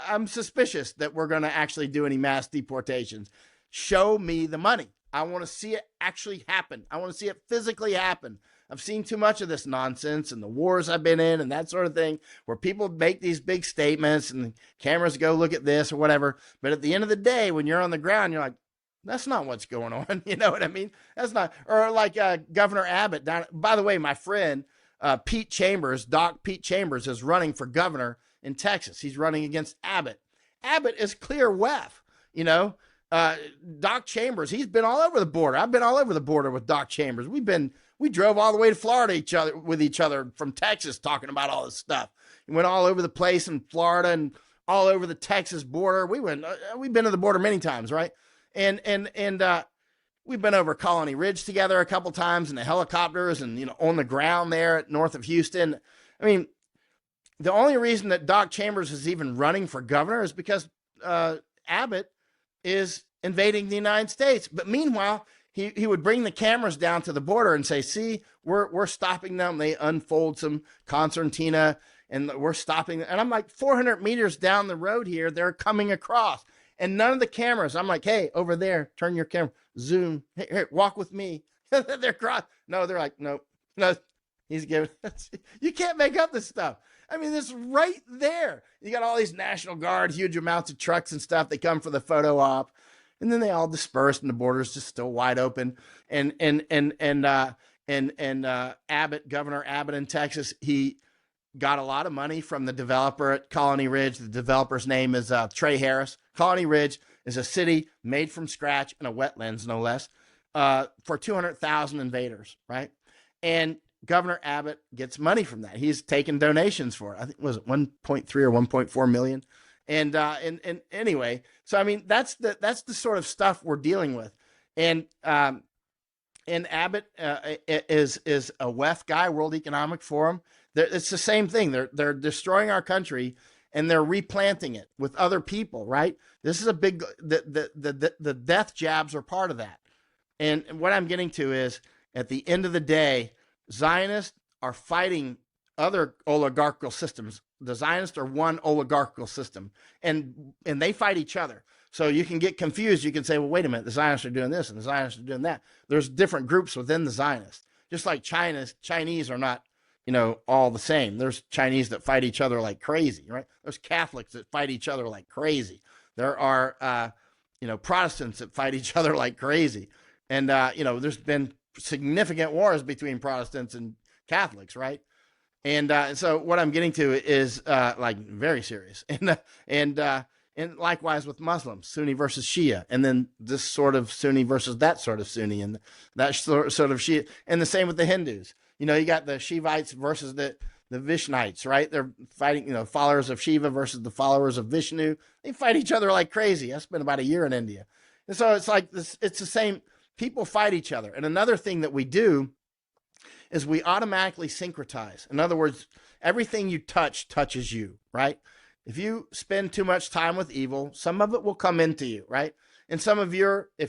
I'm suspicious that we're going to actually do any mass deportations. Show me the money. I want to see it actually happen. I want to see it physically happen. I've seen too much of this nonsense and the wars I've been in and that sort of thing, where people make these big statements and cameras go look at this or whatever. But at the end of the day, when you're on the ground, you're like, that's not what's going on. You know what I mean? That's not, or like Governor Abbott. By the way, my friend, Doc Pete Chambers is running for governor in Texas. He's running against Abbott. Abbott is clear WEF, Doc Chambers, he's been all over the border. I've been all over the border with Doc Chambers. We drove all the way to Florida with each other from Texas talking about all this stuff. We went all over the place in Florida and all over the Texas border. We've been to the border many times, right? And we've been over Colony Ridge together a couple times in the helicopters and, on the ground there north of Houston. I mean, the only reason that Doc Chambers is even running for governor is because Abbott is invading the United States. But meanwhile, he would bring the cameras down to the border and say, see, we're stopping them. They unfold some concertina and we're stopping them. And I'm like, 400 meters down the road here, they're coming across. And none of the cameras, I'm like, hey, over there, turn your camera, zoom, here, walk with me. They're cross. No, they're like, nope, no, he's giving, you can't make up this stuff. I mean, it's right there. You got all these National Guard, huge amounts of trucks and stuff. They come for the photo op, and then they all disperse, and the border's just still wide open. And Abbott, Governor Abbott in Texas, he got a lot of money from the developer at Colony Ridge. The developer's name is Trey Harris. Colony Ridge is a city made from scratch in a wetlands, no less, for 200,000 invaders, right? And Governor Abbott gets money from that. He's taken donations for it. I think was it 1.3 or 1.4 million. And anyway, so I mean that's the sort of stuff we're dealing with. And Abbott is a WEF guy, World Economic Forum. It's the same thing. They're destroying our country and they're replanting it with other people, right? This is a big the death jabs are part of that. And what I'm getting to is at the end of the day, Zionists are fighting other oligarchical systems. The Zionists are one oligarchical system, and they fight each other. So you can get confused. You can say, well, wait a minute, the Zionists are doing this and the Zionists are doing that. There's different groups within the Zionists. Just like Chinese are not, all the same. There's Chinese that fight each other like crazy, right? There's Catholics that fight each other like crazy. There are, Protestants that fight each other like crazy. And, there's been significant wars between Protestants and Catholics, right? And so what I'm getting to is like very serious. And likewise with Muslims, Sunni versus Shia, and then this sort of Sunni versus that sort of Sunni, and that sort of Shia, and the same with the Hindus. You got the Shivites versus the Vishnites, right? They're fighting, followers of Shiva versus the followers of Vishnu. They fight each other like crazy. I spent about a year in India. And so it's like this, it's the same. People fight each other. And another thing that we do is we automatically syncretize. In other words, everything you touch touches you, right? If you spend too much time with evil, some of it will come into you, right? And if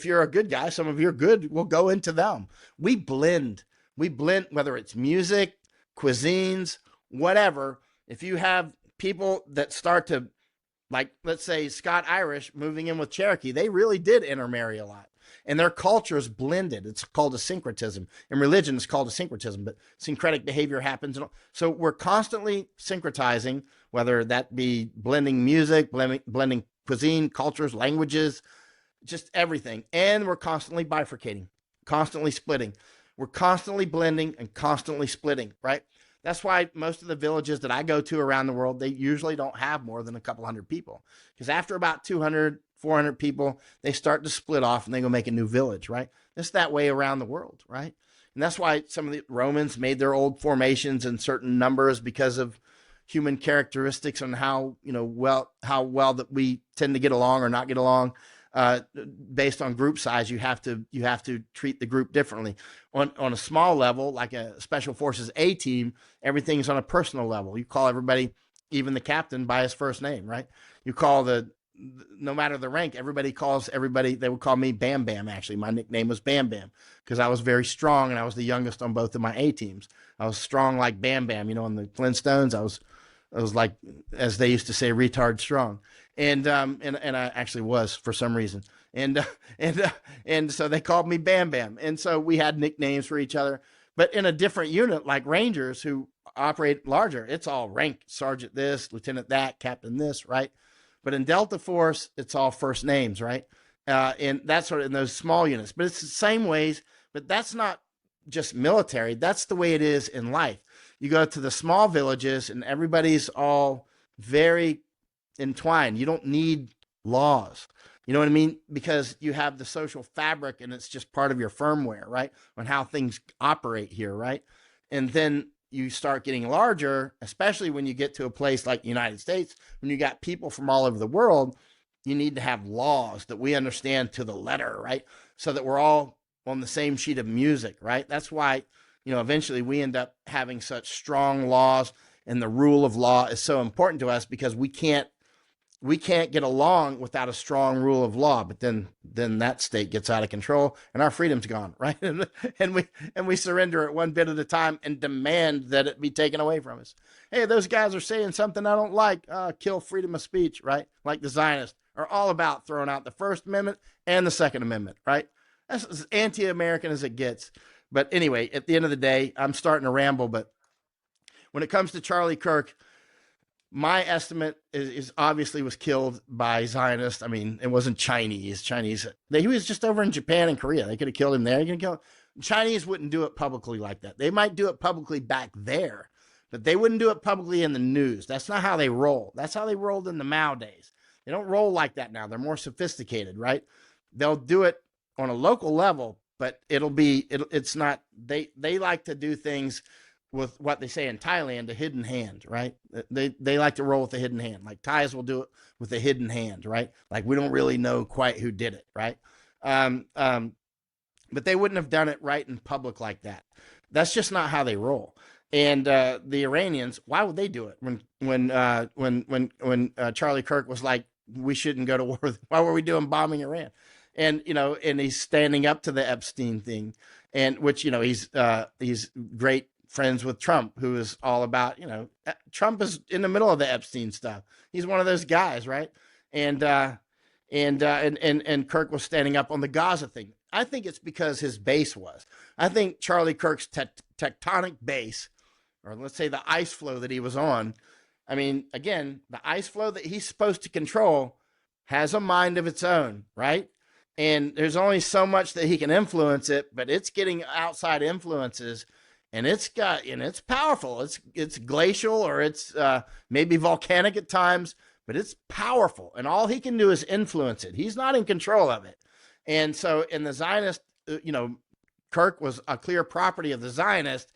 you're a good guy, some of your good will go into them. We blend, whether it's music, cuisines, whatever. If you have people that start to, like, let's say Scott Irish moving in with Cherokee, they really did intermarry a lot. And their cultures blended. It's called a syncretism. In religion, it's called a syncretism, but syncretic behavior happens. So we're constantly syncretizing, whether that be blending music, blending cuisine, cultures, languages, just everything. And we're constantly bifurcating, constantly splitting. We're constantly blending and constantly splitting, right? That's why most of the villages that I go to around the world, they usually don't have more than a couple hundred people. Because after about 200, 400 people, they start to split off and they go make a new village, right? It's that way around the world, right? And that's why some of the Romans made their old formations in certain numbers because of human characteristics and how well that we tend to get along or not get along. Based on group size, you have to treat the group differently. On a small level, like a Special Forces A team, everything's on a personal level. You call everybody, even the captain, by his first name, right? You call no matter the rank, everybody calls everybody. They would call me Bam Bam. Actually, my nickname was Bam Bam because I was very strong and I was the youngest on both of my A teams. I was strong like Bam Bam. On the Flintstones, I was like, as they used to say, retard strong. And I actually was for some reason. And so they called me Bam Bam. And so we had nicknames for each other, but in a different unit, like Rangers who operate larger, it's all rank, sergeant this, lieutenant that, captain this, right? But in Delta Force, it's all first names, right? And that's sort of in those small units, but it's the same ways, but that's not just military. That's the way it is in life. You go to the small villages and everybody's all very entwined. You don't need laws. You know what I mean? Because you have the social fabric and it's just part of your firmware, right? On how things operate here, right? And then you start getting larger, especially when you get to a place like the United States, when you got people from all over the world, you need to have laws that we understand to the letter, right? So that we're all on the same sheet of music, right? That's why, eventually we end up having such strong laws, and the rule of law is so important to us because we can't we can't get along without a strong rule of law. But then that state gets out of control and our freedom's gone, right? And we surrender it one bit at a time and demand that it be taken away from us. Hey, those guys are saying something I don't like. Kill freedom of speech, right? Like the Zionists are all about throwing out the First Amendment and the Second Amendment, right? That's as anti-American as it gets. But anyway, at the end of the day, I'm starting to ramble. But when it comes to Charlie Kirk, my estimate is obviously was killed by Zionists. I mean, it wasn't Chinese. He was just over in Japan and Korea. They could have killed him there. You can kill him. Chinese wouldn't do it publicly like that. They might do it publicly back there, but they wouldn't do it publicly in the news. That's not how they roll. That's how they rolled in the Mao days. They don't roll like that now. They're more sophisticated, right? They'll do it on a local level, but it's not. They like to do things with what they say in Thailand, a hidden hand, right? They like to roll with a hidden hand. Like Thais will do it with a hidden hand, right? Like we don't really know quite who did it, right? But they wouldn't have done it right in public like that. That's just not how they roll. And the Iranians, why would they do it when Charlie Kirk was like, we shouldn't go to war? Why were we doing bombing Iran? And and he's standing up to the Epstein thing, and which he's great friends with Trump, who is all about, Trump is in the middle of the Epstein stuff. He's one of those guys, right? And Kirk was standing up on the Gaza thing. I think it's because his base was. I think Charlie Kirk's tectonic base, or let's say the ice flow that he was on. I mean, again, the ice flow that he's supposed to control has a mind of its own, right? And there's only so much that he can influence it, but it's getting outside influences. And it's powerful. It's glacial, or it's maybe volcanic at times, but it's powerful. And all he can do is influence it. He's not in control of it. And so in the Zionist, Kirk was a clear property of the Zionist.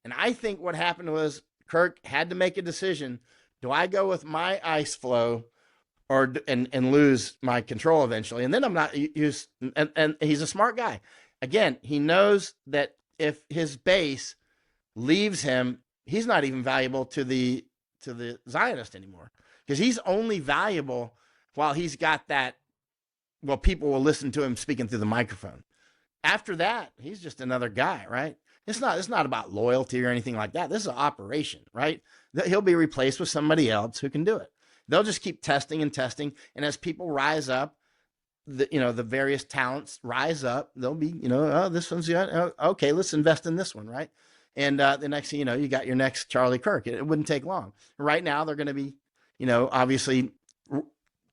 And I think what happened was Kirk had to make a decision. Do I go with my ice flow and lose my control eventually? And then I'm not used. And he's a smart guy. Again, he knows that if his base leaves him, he's not even valuable to the Zionist anymore, because he's only valuable while he's got that. Well, people will listen to him speaking through the microphone. After that, he's just another guy, right? It's not about loyalty or anything like that. This is an operation, right? He'll be replaced with somebody else who can do it. They'll just keep testing and testing, and as people rise up, the various talents rise up. They'll be, this one's okay. Let's invest in this one, right? And the next thing you got your next Charlie Kirk. It wouldn't take long. Right now, they're going to be, obviously,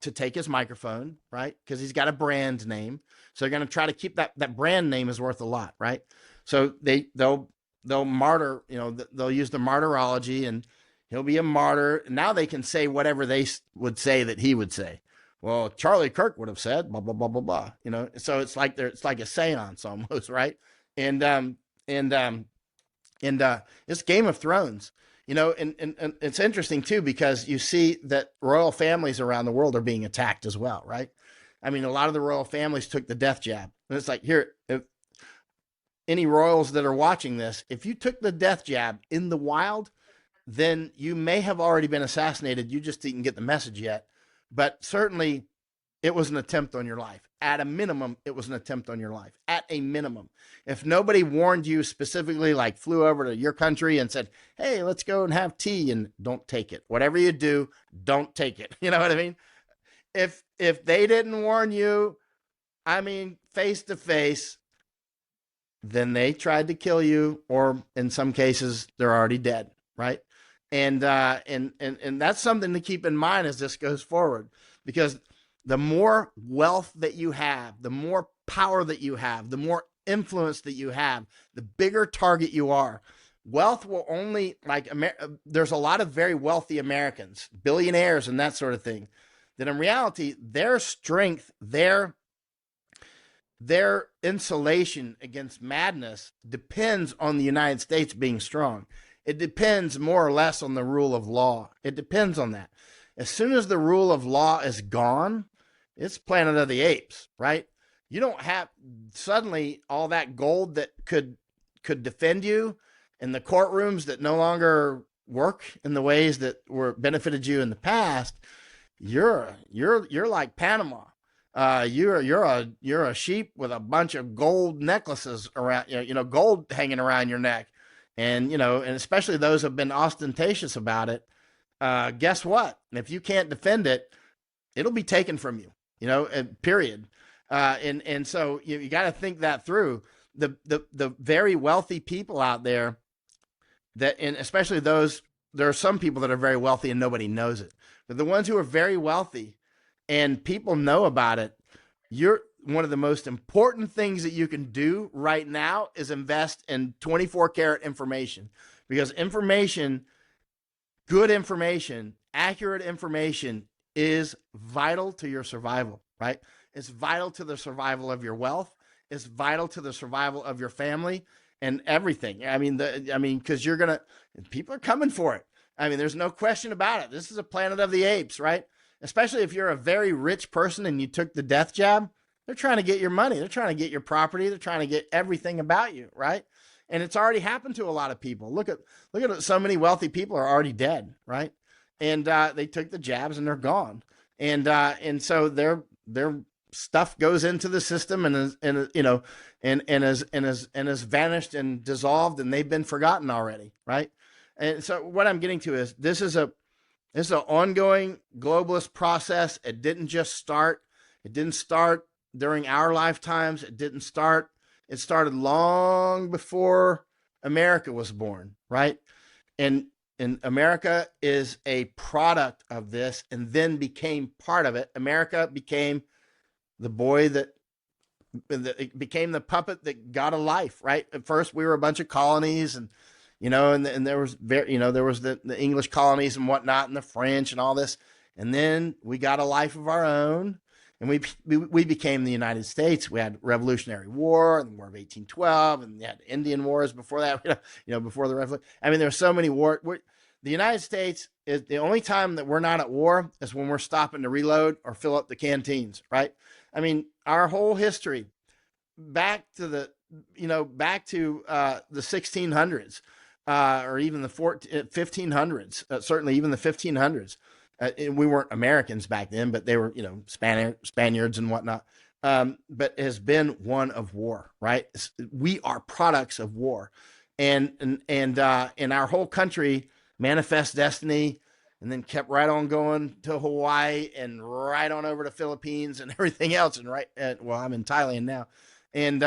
to take his microphone, right? Because he's got a brand name. So they're going to try to keep that brand name is worth a lot, right? So they'll martyr, they'll use the martyrology, and he'll be a martyr. Now they can say whatever they would say that he would say. Well, Charlie Kirk would have said blah blah blah blah blah. So it's like a séance almost, right? And it's Game of Thrones, and it's interesting too, because you see that royal families around the world are being attacked as well, right? I mean, a lot of the royal families took the death jab, and it's like, here, if any royals that are watching this, if you took the death jab in the wild, then you may have already been assassinated. You just didn't get the message yet. But certainly it was an attempt on your life. At a minimum, it was an attempt on your life. At a minimum. If nobody warned you specifically, like flew over to your country and said, hey, let's go and have tea, and don't take it. Whatever you do, don't take it. You know what I mean? If they didn't warn you, face to face, then they tried to kill you, or in some cases, they're already dead, right? And that's something to keep in mind as this goes forward, because the more wealth that you have, the more power that you have, the more influence that you have, the bigger target you are. Wealth will only, there's a lot of very wealthy Americans, billionaires and that sort of thing, that in reality, their strength, their insulation against madness depends on the United States being strong. It depends more or less on the rule of law. It depends on that. As soon as the rule of law is gone, it's Planet of the Apes, right? You don't have suddenly all that gold that could defend you, and the courtrooms that no longer work in the ways that benefited you in the past. you're like Panama. You're a sheep with a bunch of gold necklaces around, gold hanging around your neck, and and especially those who have been ostentatious about it. Guess what? If you can't defend it, it'll be taken from you. And period. And so you got to think that through. The very wealthy people out there, that, and especially those, there are some people that are very wealthy and nobody knows it, but the ones who are very wealthy and people know about it, you're one of the most important things that you can do right now is invest in 24 karat information, because information, good information, accurate information is vital to your survival, right? It's vital to the survival of your wealth. It's vital to the survival of your family and everything. Because people are coming for it. There's no question about it. This is a planet of the apes, right? Especially if you're a very rich person and you took the death jab, they're trying to get your money. They're trying to get your property. They're trying to get everything about you, right? And it's already happened to a lot of people. Look at so many wealthy people are already dead, right? And they took the jabs and they're gone. And so their stuff goes into the system and has vanished and dissolved, and they've been forgotten already, right? And so what I'm getting to is this is an ongoing globalist process. It didn't start during our lifetimes. It started long before America was born, right? And America is a product of this and then became part of it. America became the boy that it became the puppet that got a life, right? At first we were a bunch of colonies, and there was the English colonies and whatnot, and the French and all this. And then we got a life of our own, and we became the United States. We had Revolutionary War and the War of 1812, and we had Indian Wars before that, before the Revolution. There were so many wars. The United States is the only time that we're not at war is when we're stopping to reload or fill up the canteens, right? Our whole history back to the 1600s, or even the 1500s, certainly even the 1500s. We weren't Americans back then, but they were, Spaniards and whatnot. But it has been one of war, right? We are products of war, and our whole country manifest destiny, and then kept right on going to Hawaii and right on over to Philippines and everything else. And I'm in Thailand now, and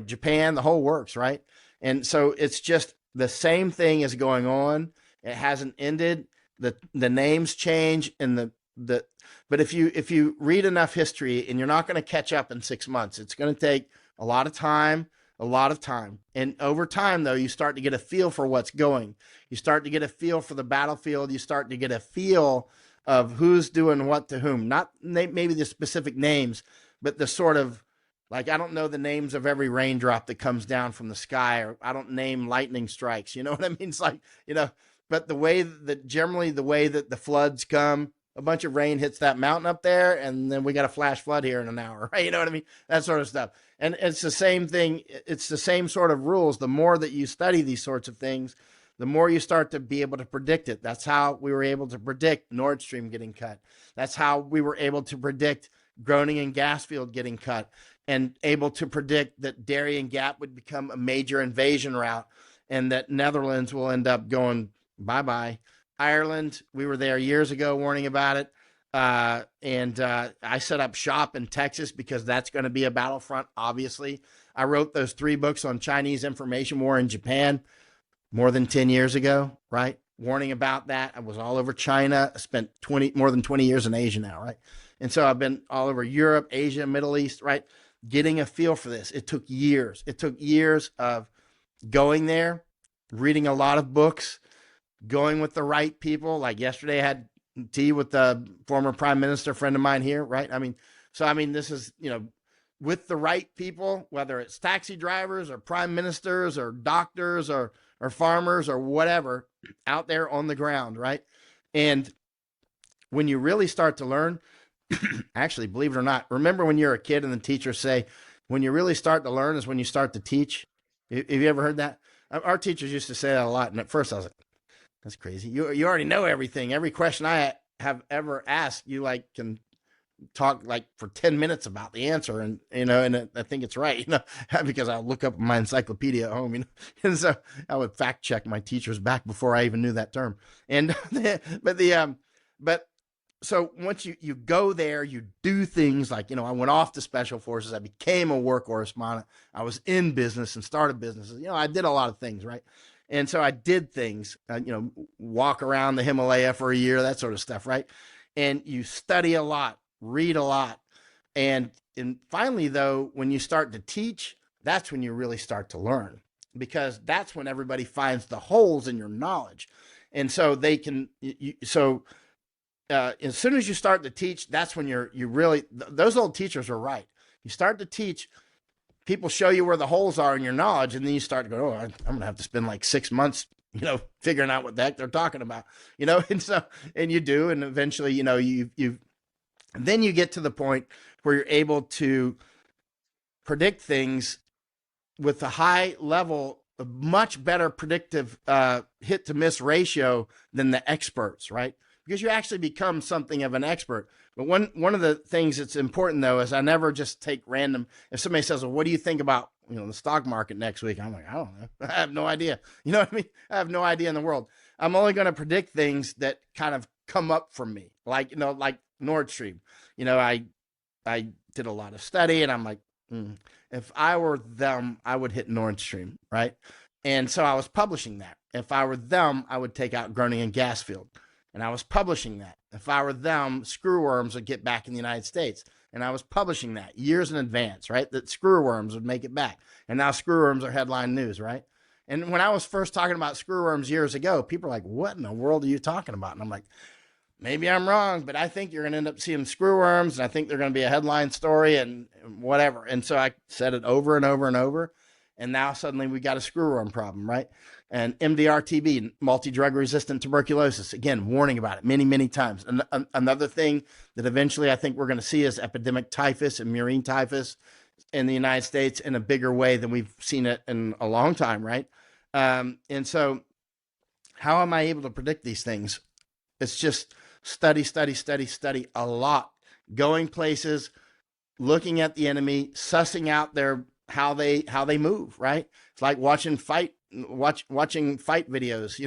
Japan, the whole works, right? And so it's just the same thing is going on. It hasn't ended. The names change, and but if you read enough history, and you're not going to catch up in 6 months, it's going to take a lot of time. And over time, though, you start to get a feel for what's going. You start to get a feel for the battlefield. You start to get a feel of who's doing what to whom. Not maybe the specific names, but the sort of, like, I don't know the names of every raindrop that comes down from the sky, or I don't name lightning strikes. You know what I mean? It's like, but generally the way that the floods come, a bunch of rain hits that mountain up there, and then we got a flash flood here in an hour, right? You know what I mean? That sort of stuff. And it's the same thing. It's the same sort of rules. The more that you study these sorts of things, the more you start to be able to predict it. That's how we were able to predict Nord Stream getting cut. That's how we were able to predict Groningen gas field getting cut, and able to predict that Darien Gap would become a major invasion route, and that Netherlands will end up going bye-bye. Ireland, we were there years ago warning about it. And I set up shop in Texas because that's going to be a battlefront, obviously. I wrote those 3 books on Chinese information war in Japan more than 10 years ago, right? Warning about that. I was all over China. I spent more than 20 years in Asia now, right? And so I've been all over Europe, Asia, Middle East, right? Getting a feel for this. It took years. It took years of going there, reading a lot of books, going with the right people. Like yesterday, I had tea with the former prime minister friend of mine here, right? This is, with the right people, whether it's taxi drivers or prime ministers or doctors or farmers or whatever, out there on the ground, right? And when you really start to learn, actually, believe it or not, remember when you're a kid and the teachers say, when you really start to learn is when you start to teach? Have you ever heard that? Our teachers used to say that a lot. And at first I was like, that's crazy. You already know everything. Every question I have ever asked, you like can talk like for 10 minutes about the answer, and and I think it's right, because I'll look up my encyclopedia at home, and so I would fact check my teachers back before I even knew that term. And but so once you go there, you do things like, I went off to special forces, I became a war correspondent, I was in business and started businesses, I did a lot of things, right? And so I did things, walk around the Himalaya for a year, that sort of stuff, right? And you study a lot, read a lot. And finally, though, when you start to teach, that's when you really start to learn, because that's when everybody finds the holes in your knowledge. And so they can, as soon as you start to teach, that's when you really, those old teachers are right. You start to teach, people show you where the holes are in your knowledge, and then you start to go, oh, I'm going to have to spend like 6 months, figuring out what the heck they're talking about, and you do. And eventually, then you get to the point where you're able to predict things with a high level, a much better predictive hit to miss ratio than the experts, right? Because you actually become something of an expert. But one of the things that's important, though, is I never just take random. If somebody says, well, what do you think about the stock market next week? I'm like, I don't know. I have no idea. You know what I mean? I have no idea in the world. I'm only going to predict things that kind of come up from me, like like Nord Stream. I did a lot of study, and I'm like, if I were them, I would hit Nord Stream, right? And so I was publishing that. If I were them, I would take out Groningen gas field. And I was publishing that. If I were them, screwworms would get back in the United States. And I was publishing that years in advance, right? That screwworms would make it back. And now screwworms are headline news, right? And when I was first talking about screwworms years ago, people are like, what in the world are you talking about? And I'm like, maybe I'm wrong, but I think you're going to end up seeing screwworms, and I think they're going to be a headline story and whatever. And so I said it over and over and over. And now suddenly we got a screwworm problem, right? And MDR-TB, multi-drug resistant tuberculosis, again, warning about it many, many times. And another thing that eventually I think we're going to see is epidemic typhus and murine typhus in the United States in a bigger way than we've seen it in a long time, right? And so how am I able to predict these things? It's just study a lot, going places, looking at the enemy, sussing out how they move, right? It's like watching fight videos,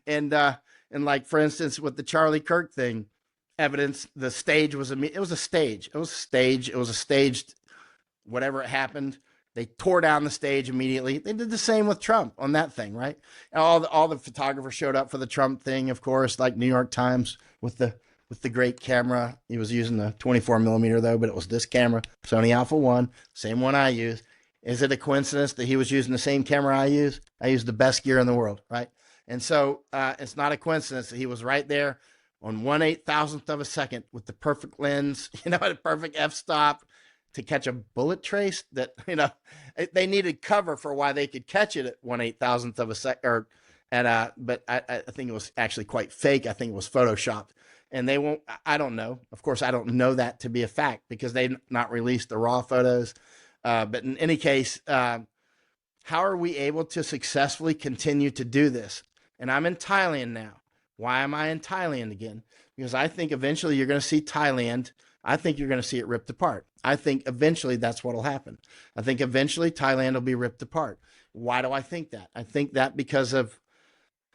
and like, for instance, with the Charlie Kirk thing, evidence, the stage was it was a stage. It was a stage. It was a staged whatever it happened. They tore down the stage immediately. They did the same with Trump on that thing, right? And all the photographers showed up for the Trump thing, of course, like New York Times with the great camera. He was using the 24 millimeter though, but it was this camera, Sony Alpha 1, same one I use. Is it a coincidence that he was using the same camera I use? I use the best gear in the world, right? And so it's not a coincidence that he was right there on 1/8,000th of a second with the perfect lens, a perfect f-stop to catch a bullet trace that, they needed cover for why they could catch it at 1/8,000th of a second. But I think it was actually quite fake. I think it was photoshopped. And they won't, I don't know. Of course, I don't know that to be a fact because they've not released the raw photos. But in any case, how are we able to successfully continue to do this? And I'm in Thailand now. Why am I in Thailand again? Because I think eventually you're going to see Thailand. I think you're going to see it ripped apart. I think eventually that's what will happen. I think eventually Thailand will be ripped apart. Why do I think that? I think that because of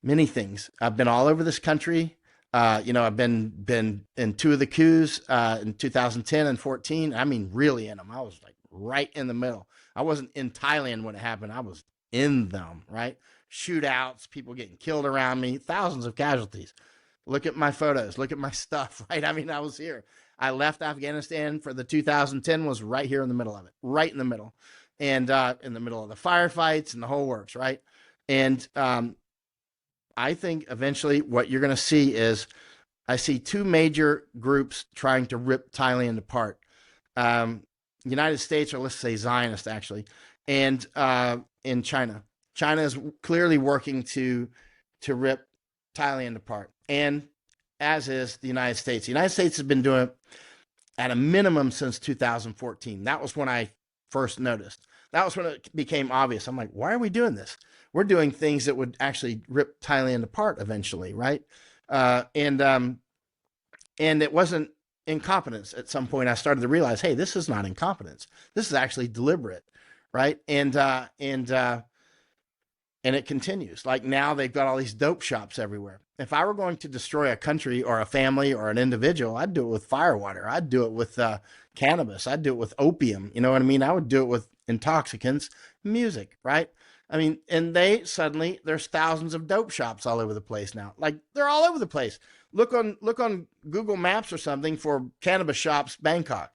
many things. I've been all over this country. I've been in two of the coups in 2010 and 14. I mean, really in them. I was like right in the middle. I wasn't in Thailand when it happened. I was in them, right? Shootouts, people getting killed around me, thousands of casualties. Look at my photos. Look at my stuff, right? I mean, I was here. I left Afghanistan for the 2010 was right here in the middle of it, right in the middle. And in the middle of the firefights and the whole works, right? And I think eventually what you're going to see is I see two major groups trying to rip Thailand apart. United States, or let's say Zionist actually, and in China. China is clearly working to rip Thailand apart, and as is the United States. The United States has been doing it at a minimum since 2014. That was when I first noticed. That was when it became obvious. I'm like, why are we doing this? We're doing things that would actually rip Thailand apart eventually, right? And it wasn't incompetence. At some point, I started to realize, hey, this is not incompetence. This is actually deliberate, right? And it continues. Like now, they've got all these dope shops everywhere. If I were going to destroy a country or a family or an individual, I'd do it with firewater. I'd do it with cannabis. I'd do it with opium. You know what I mean? I would do it with intoxicants, music, right? I mean, and there's thousands of dope shops all over the place now. Like they're all over the place. Look on Google Maps or something for cannabis shops, Bangkok.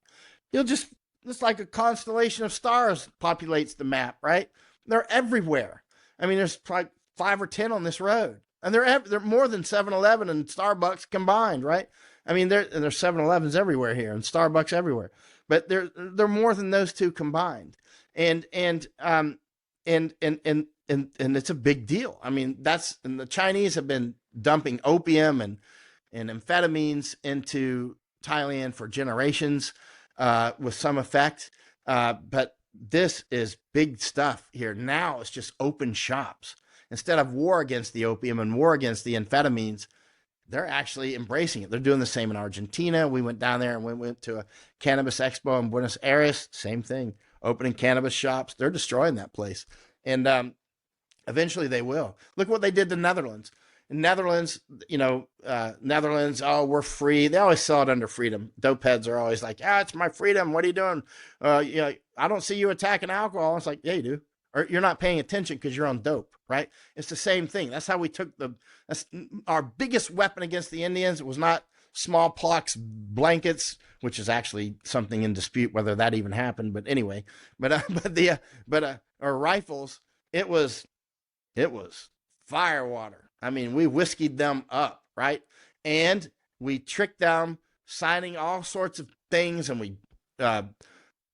You'll just it's like a constellation of stars populates the map, right? They're everywhere. I mean, there's probably 5 or 10 on this road, and they're more than 7-Eleven and Starbucks combined, right? I mean, there's 7-Elevens everywhere here and Starbucks everywhere, but they're more than those two combined, and it's a big deal. I mean, and the Chinese have been dumping opium and amphetamines into Thailand for generations, with some effect, but this is big stuff here. Now it's just open shops. Instead of war against the opium and war against the amphetamines, they're actually embracing it. They're doing the same in Argentina. We went down there and we went to a cannabis expo in Buenos Aires. Same thing, opening cannabis shops. They're destroying that place. And eventually they will. Look what they did to Netherlands. In Netherlands, Netherlands, oh, we're free. They always sell it under freedom. Dope heads are always like, it's my freedom. What are you doing? I don't see you attacking alcohol. It's like, yeah, you do. Or you're not paying attention because you're on dope, right? It's the same thing. That's how we took that's our biggest weapon against the Indians. It was not smallpox blankets, which is actually something in dispute whether that even happened. But anyway, or rifles. It was firewater. I mean, we whiskeyed them up, right? And we tricked them, signing all sorts of things, and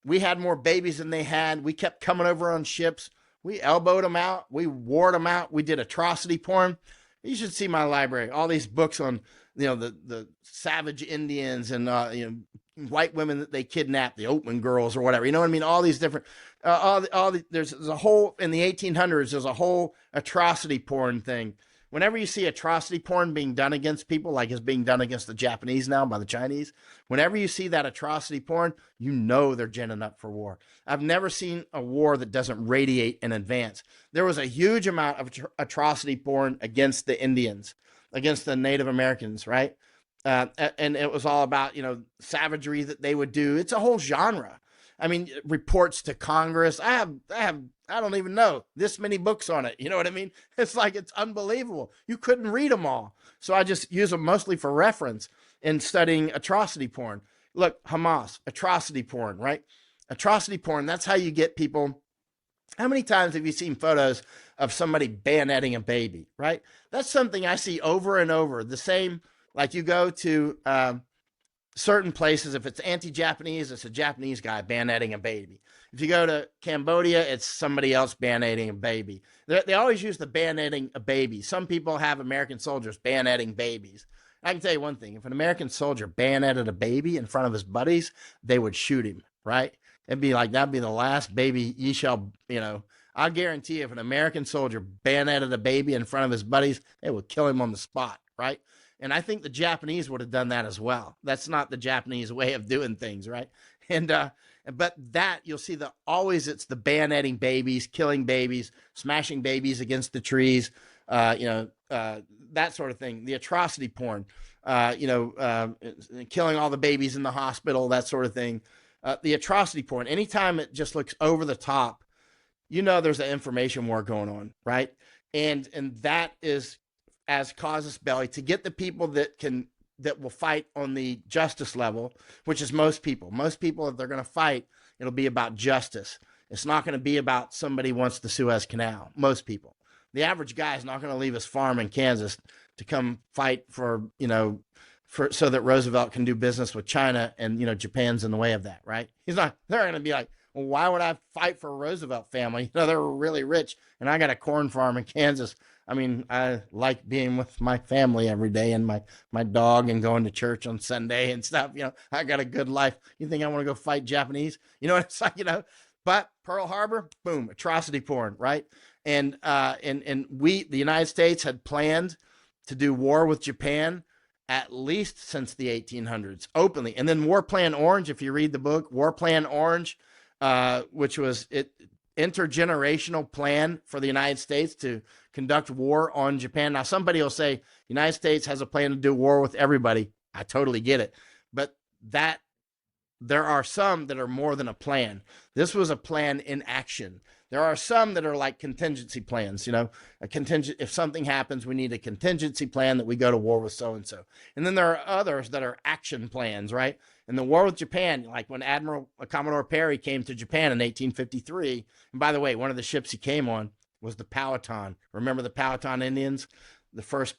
we had more babies than they had. We kept coming over on ships. We elbowed them out. We wore them out. We did atrocity porn. You should see my library. All these books on, the savage Indians and, white women that they kidnapped, the Oatman girls or whatever. You know what I mean? All these different, there's a whole, in the 1800s, there's a whole atrocity porn thing. Whenever you see atrocity porn being done against people, like it's being done against the Japanese now by the Chinese, whenever you see that atrocity porn, you know they're ginning up for war. I've never seen a war that doesn't radiate in advance. There was a huge amount of atrocity porn against the Indians, against the Native Americans, right? And it was all about, savagery that they would do. It's a whole genre. I mean, reports to Congress. I don't even know this many books on it. You know what I mean? It's like, it's unbelievable. You couldn't read them all. So I just use them mostly for reference in studying atrocity porn. Look, Hamas, atrocity porn, right? Atrocity porn. That's how you get people. How many times have you seen photos of somebody bayoneting a baby, right? That's something I see over and over. The same, like you go to, certain places, if it's anti-Japanese, it's a Japanese guy bayoneting a baby. If you go to Cambodia, it's somebody else bayoneting a baby. They always use the bayoneting a baby. Some people have American soldiers bayoneting babies. I can tell you one thing. If an American soldier bayoneted a baby in front of his buddies, they would shoot him, right? It'd be like, that'd be the last baby ye shall, I guarantee you, if an American soldier bayoneted a baby in front of his buddies, they would kill him on the spot, right? And I think the Japanese would have done that as well. That's not the Japanese way of doing things, right? But that you'll see it's the bayoneting babies, killing babies, smashing babies against the trees, that sort of thing. The atrocity porn, killing all the babies in the hospital, that sort of thing. The atrocity porn, anytime it just looks over the top, there's an information war going on, right? And that is as casus belli, to get the people that will fight on the justice level, which is most people. Most people, if they're going to fight, it'll be about justice. It's not going to be about somebody wants the Suez Canal. Most people. The average guy is not going to leave his farm in Kansas to come fight for so that Roosevelt can do business with China, and Japan's in the way of that, right? He's not. They're going to be like, well, why would I fight for a Roosevelt family? They're really rich, and I got a corn farm in Kansas. I mean, I like being with my family every day and my dog and going to church on Sunday and stuff. I got a good life. You think I want to go fight Japanese? It's like, but Pearl Harbor, boom, atrocity porn, right? And the United States had planned to do war with Japan at least since the 1800s, openly. And then War Plan Orange, if you read the book, War Plan Orange, which was it intergenerational plan for the United States to conduct war on Japan. Now, somebody will say, United States has a plan to do war with everybody. I totally get it. But that there are some that are more than a plan. This was a plan in action. There are some that are like contingency plans, a contingent. If something happens, we need a contingency plan that we go to war with so-and-so. And then there are others that are action plans, right? And the war with Japan, like when Commodore Perry came to Japan in 1853, and by the way, one of the ships he came on was the Powhatan. Remember the Powhatan Indians? The first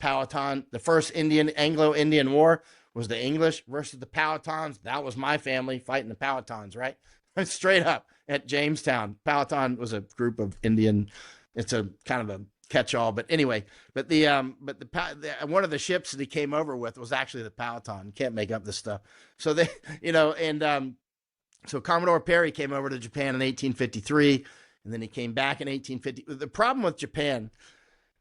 Anglo-Indian War was the English versus the Powhatans. That was my family fighting the Powhatans, right? Straight up at Jamestown. Powhatan was a group of Indian. It's a kind of a catch-all, but anyway. But one of the ships that he came over with was actually the Powhatan. You can't make up this stuff. So so Commodore Perry came over to Japan in 1853, and then he came back in 1850. The problem with Japan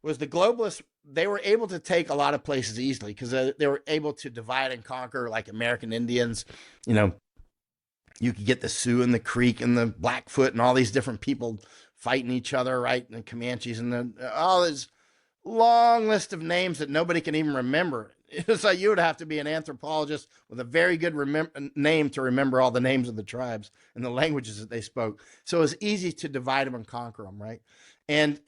was the globalists. They were able to take a lot of places easily because they were able to divide and conquer, like American Indians. You could get the Sioux and the Creek and the Blackfoot and all these different people fighting each other, right? And the Comanches and all this long list of names that nobody can even remember. So you would have to be an anthropologist with a very good name to remember all the names of the tribes and the languages that they spoke. So it was easy to divide them and conquer them, right? And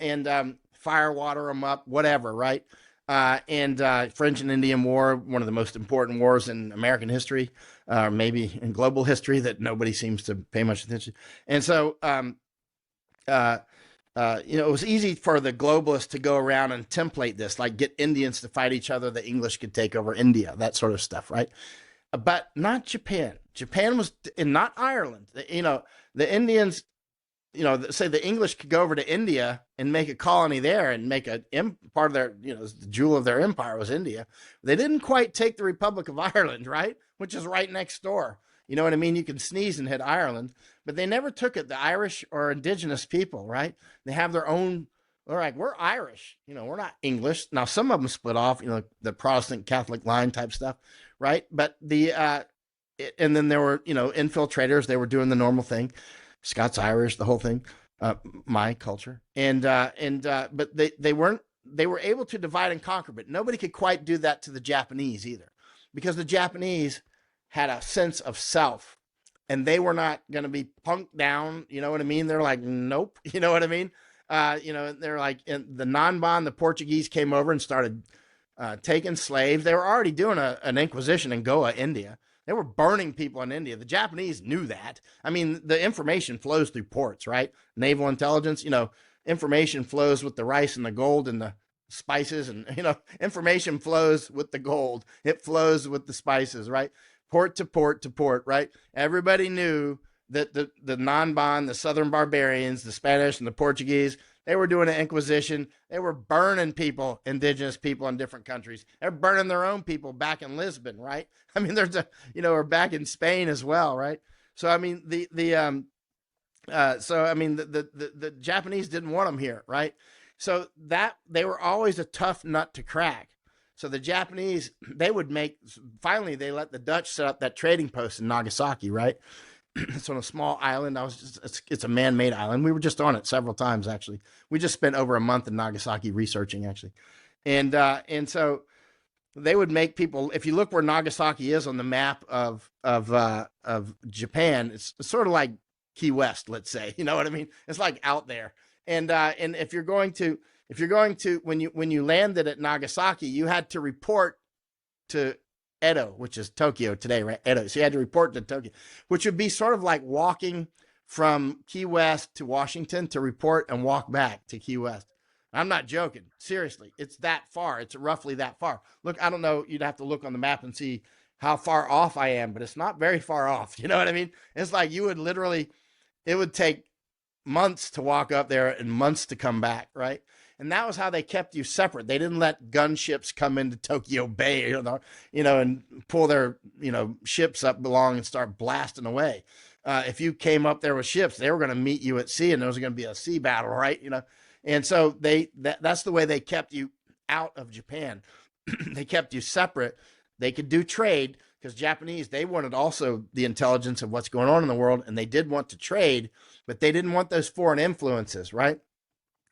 fire water them up, whatever, right? French and Indian War, one of the most important wars in American history, maybe in global history that nobody seems to pay much attention. And so, it was easy for the globalists to go around and template this, like get Indians to fight each other. The English could take over India, that sort of stuff, right? But not Japan. Japan was, and not Ireland. The Indians, say the English could go over to India and make a colony there and make part of their, the jewel of their empire was India. They didn't quite take the Republic of Ireland, right? Which is right next door. You know what I mean? You can sneeze and hit Ireland, but they never took it. The Irish or indigenous people, right? They have their own, they're like, we're Irish, we're not English. Now, some of them split off, the Protestant Catholic line type stuff, right? But and then there were, infiltrators. They were doing the normal thing. Scots Irish, the whole thing, my culture. But they were able to divide and conquer, but nobody could quite do that to the Japanese either, because the Japanese had a sense of self and they were not going to be punked down. You know what I mean? They're like, nope. You know what I mean? They're like, in the Nanban, the Portuguese came over and started taking slaves. They were already doing an inquisition in Goa, India. They were burning people in India. The Japanese knew that. I mean, the information flows through ports, right? Naval intelligence, information flows with the rice and the gold and the spices, and, information flows with the gold. It flows with the spices, right? Port to port to port, right? Everybody knew that the Nanban, the Southern barbarians, the Spanish and the Portuguese, they were doing an inquisition. They were burning people, indigenous people in different countries. They're burning their own people back in Lisbon, right? I mean, or back in Spain as well, right? So, I mean, the Japanese didn't want them here, right? So that they were always a tough nut to crack. So the Japanese, finally they let the Dutch set up that trading post in Nagasaki, right? It's on a small island. It's a man-made island. We were just on it several times, actually. We just spent over a month in Nagasaki researching, actually. And so they would make people, if you look where Nagasaki is on the map of Japan, it's sort of like Key West, let's say. You know what I mean? It's like out there. And if you're going to when you landed at Nagasaki, you had to report to Edo, which is Tokyo today, right? Edo. So you had to report to Tokyo, which would be sort of like walking from Key West to Washington to report and walk back to Key West. I'm not joking. Seriously, it's that far. It's roughly that far. Look, I don't know. You'd have to look on the map and see how far off I am, but it's not very far off. You know what I mean? It's like you would literally, it would take months to walk up there and months to come back, right? And that was how they kept you separate. They didn't let gunships come into Tokyo Bay, and pull their, ships up along and start blasting away. If you came up there with ships, they were going to meet you at sea, and there was going to be a sea battle, right? And so that's the way they kept you out of Japan. They kept you separate. they could do trade, because Japanese, they wanted also the intelligence of what's going on in the world, and they did want to trade, but they didn't want those foreign influences, right?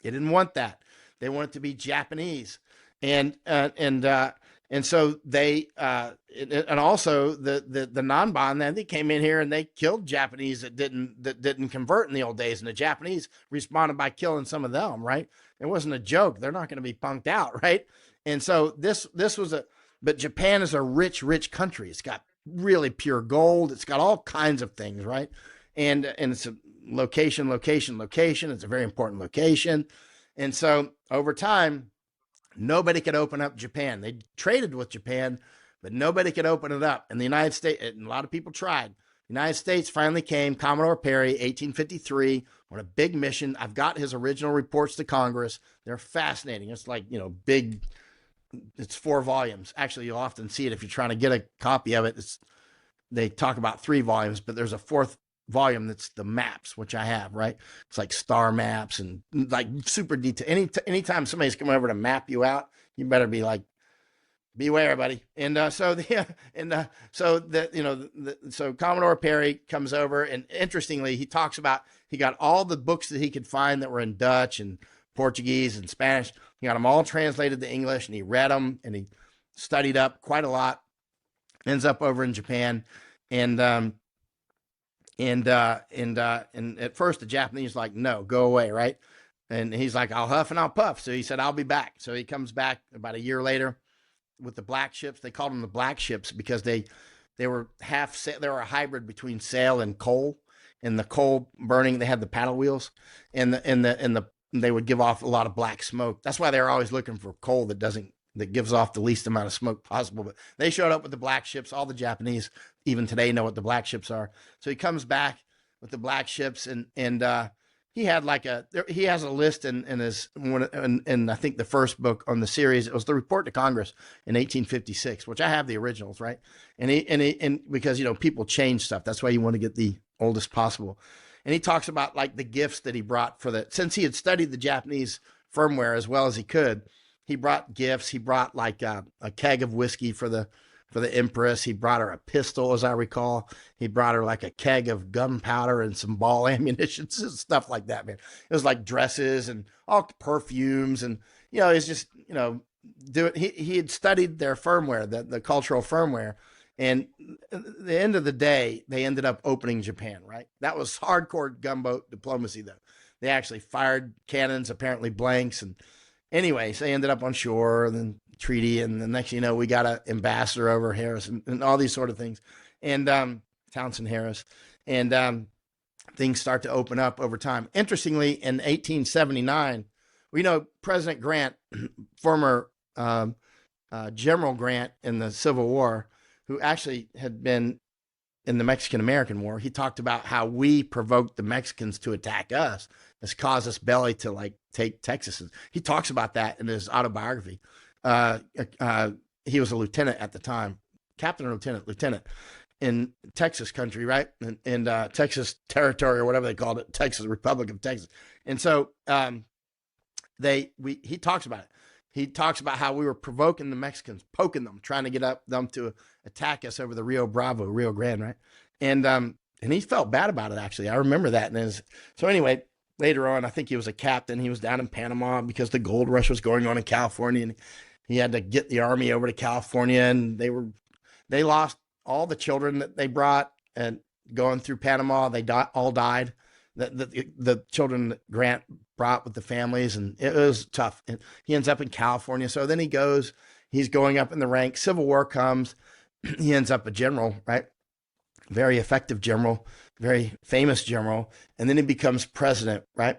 They didn't want that. They wanted to be Japanese, and and so they and also the non-bond, then they came in here and they killed Japanese that didn't convert in the old days, and the Japanese responded by killing some of them, right? It wasn't a joke. They're not going to be punked out, right? And so this was a, but Japan is a rich country. It's got really pure gold. It's got all kinds of things, right? And it's a location. It's a very important location. And so over time, nobody could open up Japan. They traded with Japan, but nobody could open it up. And the United States, and a lot of people tried. The United States finally came. Commodore Perry, 1853, on a big mission. I've got his original reports to Congress. They're fascinating. It's like, big. It's 4 volumes. Actually, you'll often see it if you're trying to get a copy of it. They talk about 3 volumes, but there's a 4th volume that's the maps, which I have, right? It's like star maps and like super detail. Anytime somebody's coming over to map you out, you better be like, beware, buddy. And so Commodore Perry comes over, and interestingly, he talks about, he got all the books that he could find that were in Dutch and Portuguese and Spanish. He got them all translated to English, and he read them, and he studied up quite a lot. Ends up over in Japan, and at first the Japanese like, no, go away, right? And he's like, I'll huff and I'll puff. So he said, I'll be back. So he comes back about a year later with the black ships. They called them the black ships because they were they were a hybrid between sail and coal. And the coal burning, they had the paddle wheels, and they would give off a lot of black smoke. That's why they were always looking for coal that gives off the least amount of smoke possible. But they showed up with the black ships. All the Japanese, even today, know what the black ships are. So he comes back with the black ships, and he had he has a list in I think the first book on the series. It was the report to Congress in 1856, which I have the originals, right? And because people change stuff, that's why you want to get the oldest possible. And he talks about like the gifts that he brought since he had studied the Japanese firmware as well as he could. He brought gifts. He brought like a keg of whiskey for the Empress. He brought her a pistol, as I recall. He brought her like a keg of gunpowder and some ball ammunition, stuff like that, man. It was like dresses and all perfumes, and it's just he had studied their firmware, the cultural firmware, and at the end of the day, they ended up opening Japan, right? That was hardcore gunboat diplomacy, though. They actually fired cannons, apparently blanks, and anyways, they ended up on shore, and then treaty, and the next we got an ambassador over Harris, and all these sort of things, and Townsend Harris, and things start to open up over time. Interestingly, in 1879, President Grant, former General Grant in the Civil War, who actually had been in the Mexican-American War, he talked about how we provoked the Mexicans to attack us. It's caused us belly to like take Texas. He talks about that in his autobiography. He was a lieutenant at the time, captain or lieutenant in Texas country, right? In Texas territory, or whatever they called it, Texas, Republic of Texas. And so he talks about it. He talks about how we were provoking the Mexicans, poking them, trying to get them to attack us over the Rio Grande, right? And he felt bad about it, actually. I remember that. So anyway, later on, I think he was a captain. He was down in Panama because the gold rush was going on in California, and he had to get the army over to California, and they lost all the children that they brought, and going through Panama, they all died. The children that Grant brought with the families, and it was tough. And he ends up in California. So then he's going up in the ranks. Civil War comes. He ends up a general, right? Very effective general, very famous general. And then he becomes president, right?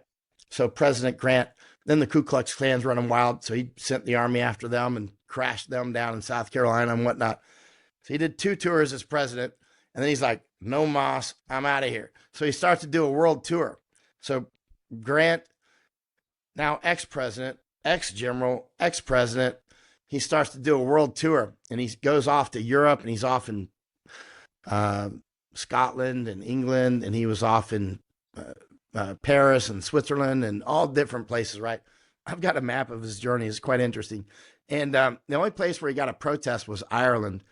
So President Grant, then the Ku Klux Klan's running wild. So he sent the army after them and crashed them down in South Carolina and whatnot. So he did 2 tours as president. And then he's like, no mas, I'm out of here. So he starts to do a world tour. So Grant, now ex-president, ex-general, ex-president, he starts to do a world tour, and he goes off to Europe, and he's off in Scotland and England, and he was off in Paris and Switzerland and all different places, right? I've got a map of his journey. It's quite interesting. And the only place where he got a protest was Ireland.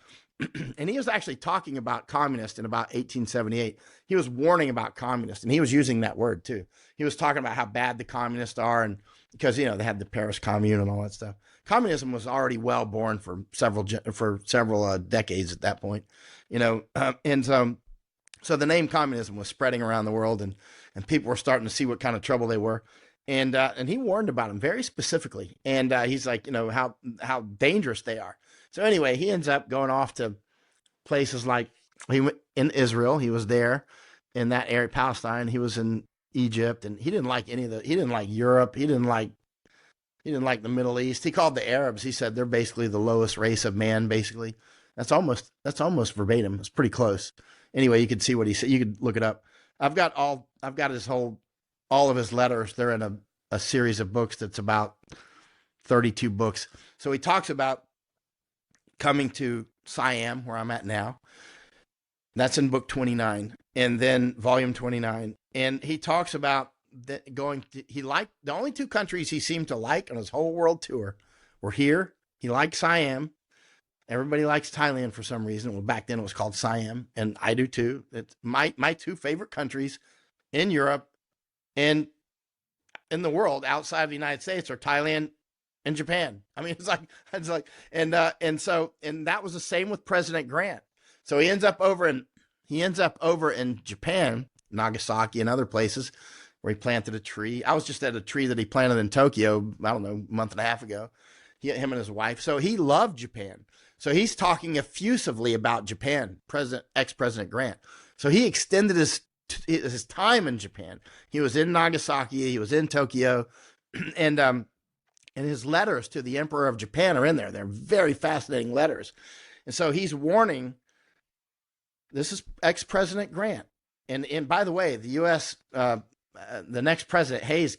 And he was actually talking about communist in about 1878. He was warning about communists, and he was using that word too. He was talking about how bad the communists are, and because they had the Paris Commune and all that stuff. Communism was already well born for several decades at that point, and so the name communism was spreading around the world, and people were starting to see what kind of trouble they were. And he warned about them very specifically. And he's like, how dangerous they are. So anyway, he ends up going off to places like he went in Israel. He was there in that area, Palestine. He was in Egypt, and he didn't like he didn't like Europe. He didn't like the Middle East. He called the Arabs. He said they're basically the lowest race of man. Basically, that's almost verbatim. It's pretty close. Anyway, you could see what he said. You could look it up. I've got all of his letters. They're in a series of books that's about 32 books. So he talks about coming to Siam, where I'm at now. That's in book 29, and then volume 29. And he talks about he liked the only two countries he seemed to like on his whole world tour were here. He liked Siam. Everybody likes Thailand for some reason. Well, back then it was called Siam, and I do too. It's my two favorite countries in Europe and in the world outside of the United States are Thailand and Japan. I mean, and that was the same with President Grant. So he ends up over in Japan, Nagasaki and other places where he planted a tree. I was just at a tree that he planted in Tokyo, I don't know, a month and a half ago. Him and his wife. So he loved Japan. So he's talking effusively about Japan, ex-President Grant. So he extended his time in Japan. He was in Nagasaki, he was in Tokyo, and his letters to the Emperor of Japan are in there. They're very fascinating letters. And so he's warning, this is ex-President Grant. And by the way, the U.S., the next president, Hayes,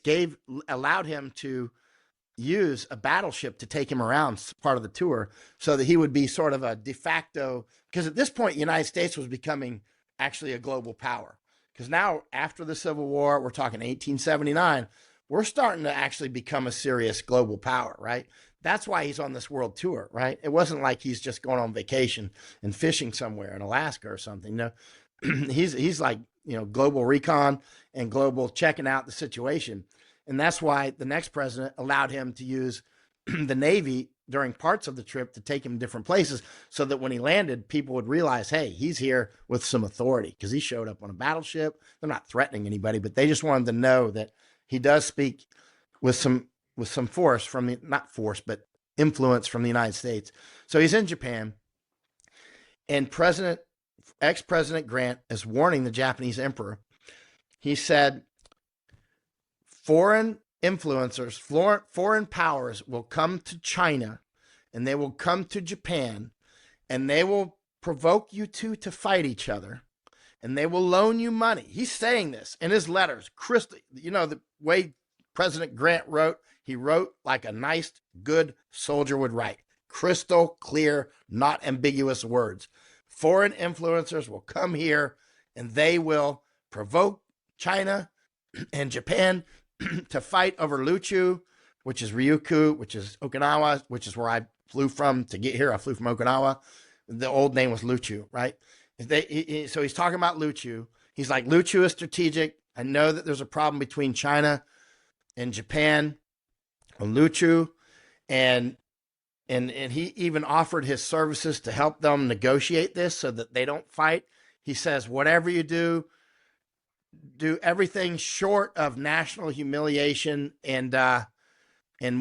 allowed him to use a battleship to take him around part of the tour so that he would be sort of a de facto, because at this point, the United States was becoming actually a global power. Because now, after the Civil War, we're talking 1879, we're starting to actually become a serious global power, right? That's why he's on this world tour, right? It wasn't like he's just going on vacation and fishing somewhere in Alaska or something. No, he's like, global recon and global checking out the situation. And that's why the next president allowed him to use the Navy during parts of the trip to take him different places so that when he landed, people would realize, hey, he's here with some authority because he showed up on a battleship. They're not threatening anybody, but they just wanted to know that he does speak with some force but influence from the United States. So he's in Japan, and ex-President Grant is warning the Japanese emperor. He said, foreign influencers, foreign powers will come to China, and they will come to Japan, and they will provoke you two to fight each other, and they will loan you money. He's saying this in his letters. The way President Grant wrote, he wrote like a nice, good soldier would write. Crystal clear, not ambiguous words. Foreign influencers will come here, and they will provoke China and Japan to fight over Luchu, which is Ryukyu, which is Okinawa, which is where I flew from to get here. I flew from Okinawa. The old name was Luchu, right? So he's talking about Luchu. He's like, Luchu is strategic. I know that there's a problem between China and Japan on Luchu. And he even offered his services to help them negotiate this so that they don't fight. He says, whatever you do everything short of national humiliation and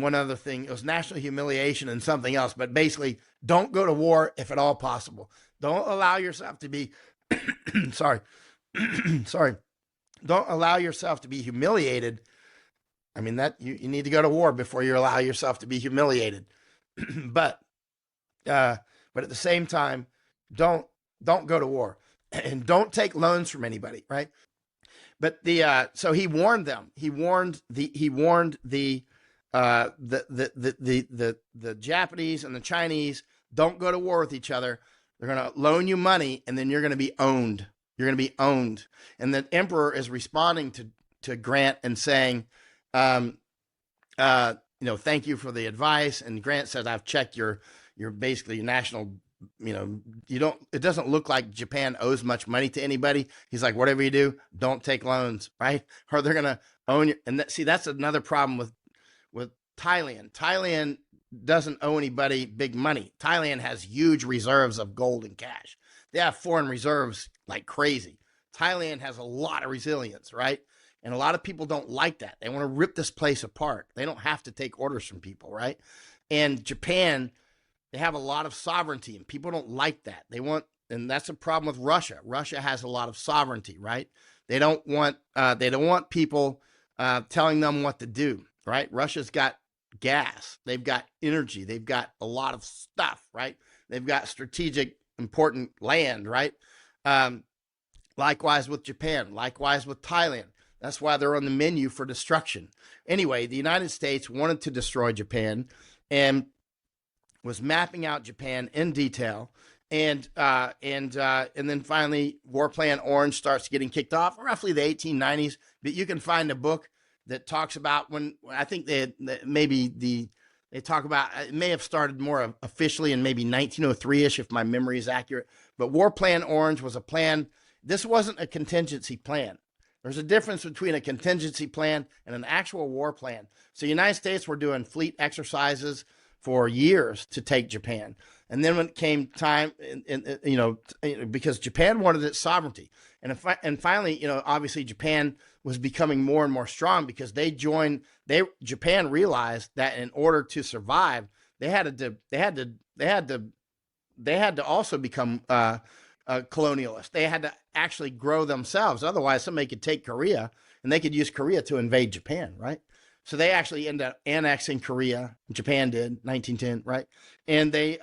one other thing. It was national humiliation and something else, but basically don't go to war if at all possible. Don't allow yourself to be, sorry. Don't allow yourself to be humiliated. I mean, that you need to go to war before you allow yourself to be humiliated. But at the same time, don't go to war and don't take loans from anybody, right? But so he warned them. He warned the Japanese and the Chinese, don't go to war with each other. They're going to loan you money, and then you're going to be owned. You're going to be owned. And the emperor is responding to Grant and saying, thank you for the advice. And Grant says, I've checked your basically national, it doesn't look like Japan owes much money to anybody. He's like, whatever you do, don't take loans, right? Or they're going to own you. And that's another problem with Thailand. Thailand doesn't owe anybody big money. Thailand has huge reserves of gold and cash. They have foreign reserves like crazy. Thailand has a lot of resilience, right? And a lot of people don't like that. They want to rip this place apart. They don't have to take orders from people, right? And Japan, they have a lot of sovereignty, and people don't like that. And that's a problem with Russia. Russia has a lot of sovereignty, right? They don't want people telling them what to do, right? Russia's got gas, they've got energy, they've got a lot of stuff, right? They've got strategic, important land, right? Likewise with Japan, likewise with Thailand. That's why they're on the menu for destruction. Anyway, the United States wanted to destroy Japan and was mapping out Japan in detail. And then finally, War Plan Orange starts getting kicked off, roughly the 1890s. But you can find a book that talks about when I think they talk about, it may have started more officially in maybe 1903-ish, if my memory is accurate. But War Plan Orange was a plan. This wasn't a contingency plan. There's a difference between a contingency plan and an actual war plan. So the United States were doing fleet exercises for years to take Japan. And then when it came time, because Japan wanted its sovereignty. And finally, obviously Japan was becoming more and more strong because Japan realized that in order to survive, they had to also become colonialist. They had to actually grow themselves. Otherwise, somebody could take Korea and they could use Korea to invade Japan, right? So they actually ended up annexing Korea. Japan did, 1910, right? And they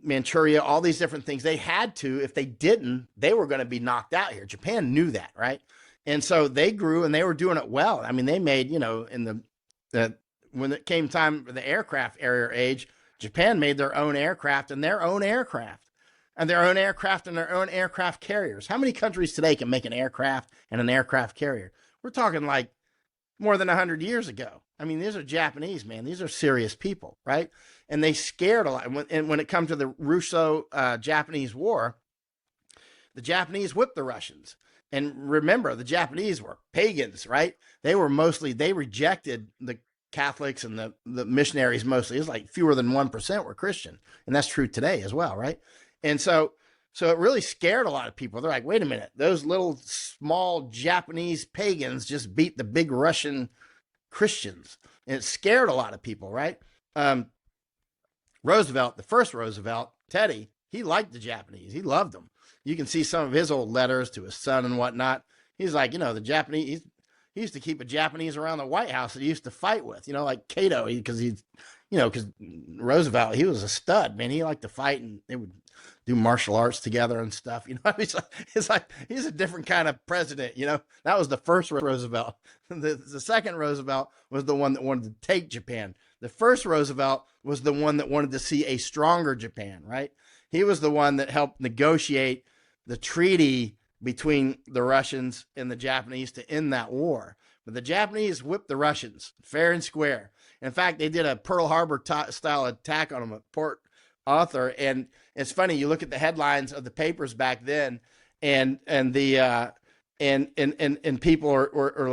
Manchuria, all these different things. They had to. If they didn't, they were going to be knocked out here. Japan knew that, right? And so they grew and they were doing it well. I mean, they made, when it came time for the aircraft carrier age, Japan made their own aircraft and their own aircraft. And their own aircraft and their own aircraft carriers. How many countries today can make an aircraft and an aircraft carrier? We're talking like more than 100 years ago. I mean, these are Japanese, man. These are serious people, right? And they scared a lot. And when it comes to the Russo-Japanese War, the Japanese whipped the Russians. And remember, the Japanese were pagans, right? They rejected the Catholics and the missionaries mostly. It was like fewer than 1% were Christian. And that's true today as well, right? And so it really scared a lot of people. They're like, wait a minute, those little small Japanese pagans just beat the big Russian Christians. And it scared a lot of people, right? Roosevelt, the first Roosevelt, Teddy, he liked the Japanese. He loved them. You can see some of his old letters to his son and whatnot. He's like, the Japanese, he used to keep a Japanese around the White House that he used to fight with, like Cato, because Roosevelt, he was a stud, man. He liked to fight and they would do martial arts together and stuff. It's like he's a different kind of president. That was the first Roosevelt. The second Roosevelt was the one that wanted to take Japan. The first Roosevelt was the one that wanted to see a stronger Japan, right? He was the one that helped negotiate the treaty between the Russians and the Japanese to end that war. But the Japanese whipped the Russians fair and square. In fact, they did a Pearl Harbor style attack on them at Port Arthur. And it's funny, you look at the headlines of the papers back then, and people are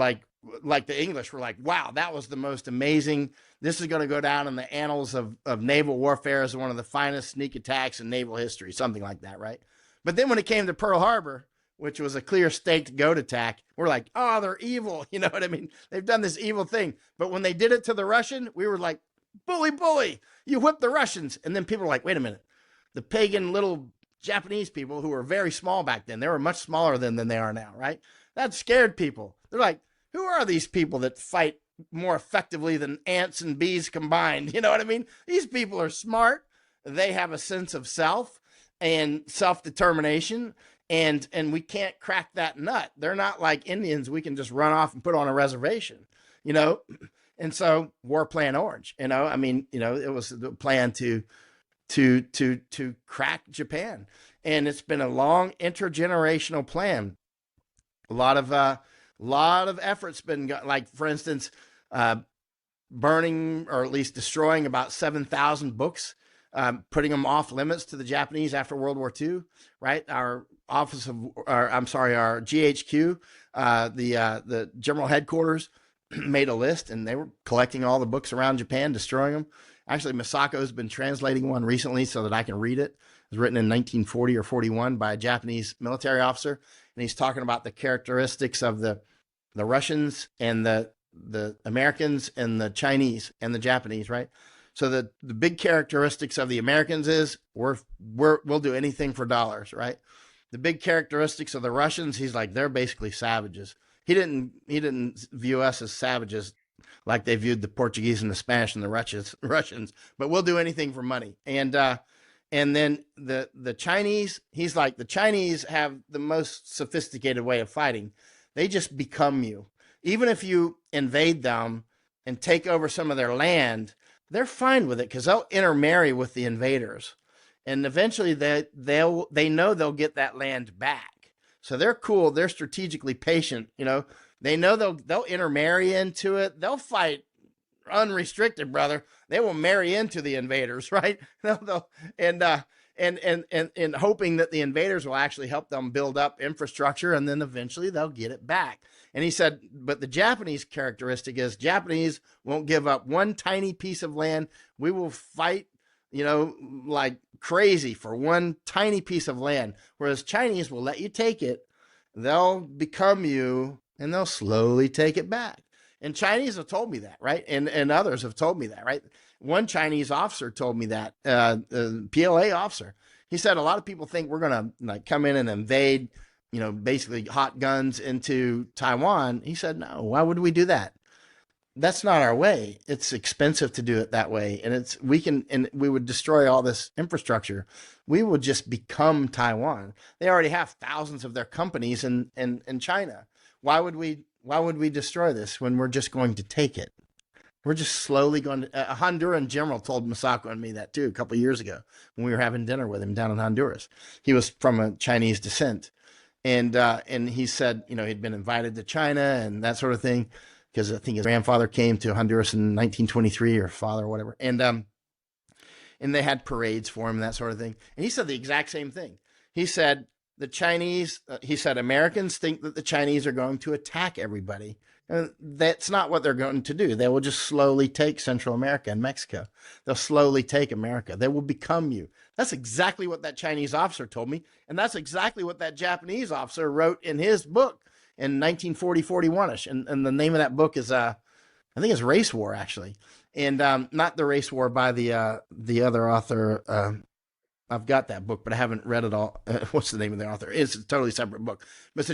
like the English were like, wow, that was the most amazing. This is going to go down in the annals of naval warfare as one of the finest sneak attacks in naval history, something like that, right? But then when it came to Pearl Harbor, which was a clear staked goat attack, we're like, oh, they're evil. You know what I mean? They've done this evil thing. But when they did it to the Russian, we were like, bully, you whipped the Russians. And then people were like, wait a minute. The pagan little Japanese people who were very small back then, they were much smaller than they are now, right? That scared people. They're like, who are these people that fight more effectively than ants and bees combined? You know what I mean? These people are smart. They have a sense of self and self-determination. And we can't crack that nut. They're not like Indians we can just run off and put on a reservation, And so War Plan Orange, it was the plan to crack Japan. And it's been a long intergenerational plan. A lot of efforts been, like, for instance, burning or at least destroying about 7,000 books, putting them off limits to the Japanese after World War II, right? Our our GHQ, the general headquarters made a list, and they were collecting all the books around Japan, destroying them. Actually, Masako's been translating one recently so that I can read it. It was written in 1940 or 41 by a Japanese military officer, and he's talking about the characteristics of the Russians and the Americans and the Chinese and the Japanese, right? So the big characteristics of the Americans is we'll do anything for dollars, right? The big characteristics of the Russians, he's like, they're basically savages. He didn't view us as savages like they viewed the Portuguese and the Spanish and the Russians, but we'll do anything for money. And then the Chinese, he's like, the Chinese have the most sophisticated way of fighting. They just become you. Even if you invade them and take over some of their land, they're fine with it because they'll intermarry with the invaders, and eventually they know they'll get that land back. So they're cool. They're strategically patient. They know they'll intermarry into it. They'll fight unrestricted, brother. They will marry into the invaders, right? And hoping that the invaders will actually help them build up infrastructure, and then eventually they'll get it back. And he said, but the Japanese characteristic is Japanese won't give up one tiny piece of land. We will fight, like crazy for one tiny piece of land. Whereas Chinese will let you take it. They'll become you, and they'll slowly take it back. And Chinese have told me that, right? And others have told me that, right? One Chinese officer told me that, PLA officer. He said a lot of people think we're going to come in and invade, basically hot guns into Taiwan. He said, no, why would we do that? That's not our way. It's expensive to do it that way. And we would destroy all this infrastructure. We would just become Taiwan. They already have thousands of their companies in China. Why would we destroy this when we're just going to take it? We're just slowly going to. A Honduran general told Masako and me that too a couple of years ago when we were having dinner with him down in Honduras. He was from a Chinese descent, and he said, he'd been invited to China and that sort of thing because I think his grandfather came to Honduras in 1923 or father or whatever, and they had parades for him and that sort of thing. And he said the exact same thing. He said Americans think that the Chinese are going to attack everybody. And that's not what they're going to do. They will just slowly take Central America and Mexico. They'll slowly take America. They will become you. That's exactly what that Chinese officer told me. And that's exactly what that Japanese officer wrote in his book in 1940-41ish. And the name of that book is, I think it's Race War, actually. And not the Race War by the other author, I've got that book, but I haven't read it all. What's the name of the author? It's a totally separate book. But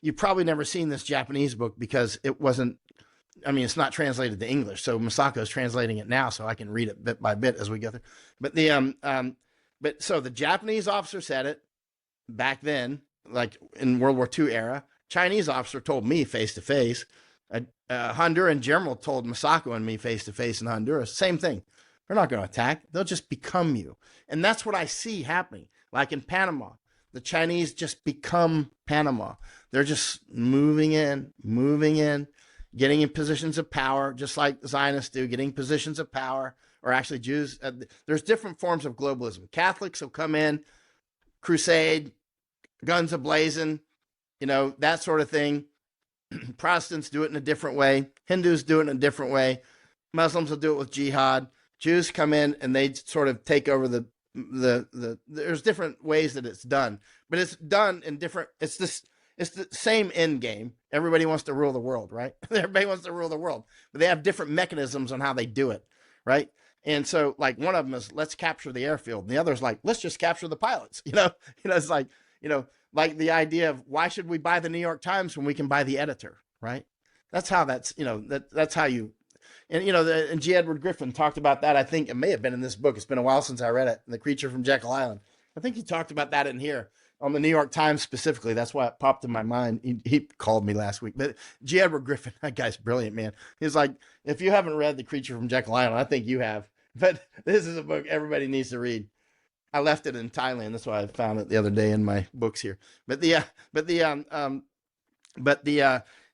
you've probably never seen this Japanese book because it's not translated to English. So Masako's translating it now so I can read it bit by bit as we go through. But so the Japanese officer said it back then, like in World War II era. Chinese officer told me face to face. A Honduran general told Masako and me face to face in Honduras. Same thing. They're not going to attack. They'll just become you. And that's what I see happening. Like in Panama, the Chinese just become Panama. They're just moving in, getting in positions of power, just like Zionists do, getting positions of power, or actually Jews. There's different forms of globalism. Catholics will come in, crusade, guns a-blazing, that sort of thing. Protestants do it in a different way. Hindus do it in a different way. Muslims will do it with jihad. Jews come in and they sort of take over there's different ways that it's done, but it's done in different, it's the same end game. Everybody wants to rule the world, right? Everybody wants to rule the world, but they have different mechanisms on how they do it, right? And so like one of them is let's capture the airfield. And the other is like, let's just capture the pilots. It's like, like the idea of why should we buy the New York Times when we can buy the editor, right? That's how that's how you, and G. Edward Griffin talked about that. I think it may have been in this book. It's been a while since I read it. The Creature from Jekyll Island. I think he talked about that in here on the New York Times specifically. That's why it popped in my mind. He called me last week. But G. Edward Griffin, that guy's brilliant, man. He's like, if you haven't read The Creature from Jekyll Island, I think you have. But this is a book everybody needs to read. I left it in Thailand. That's why I found it the other day in my books here.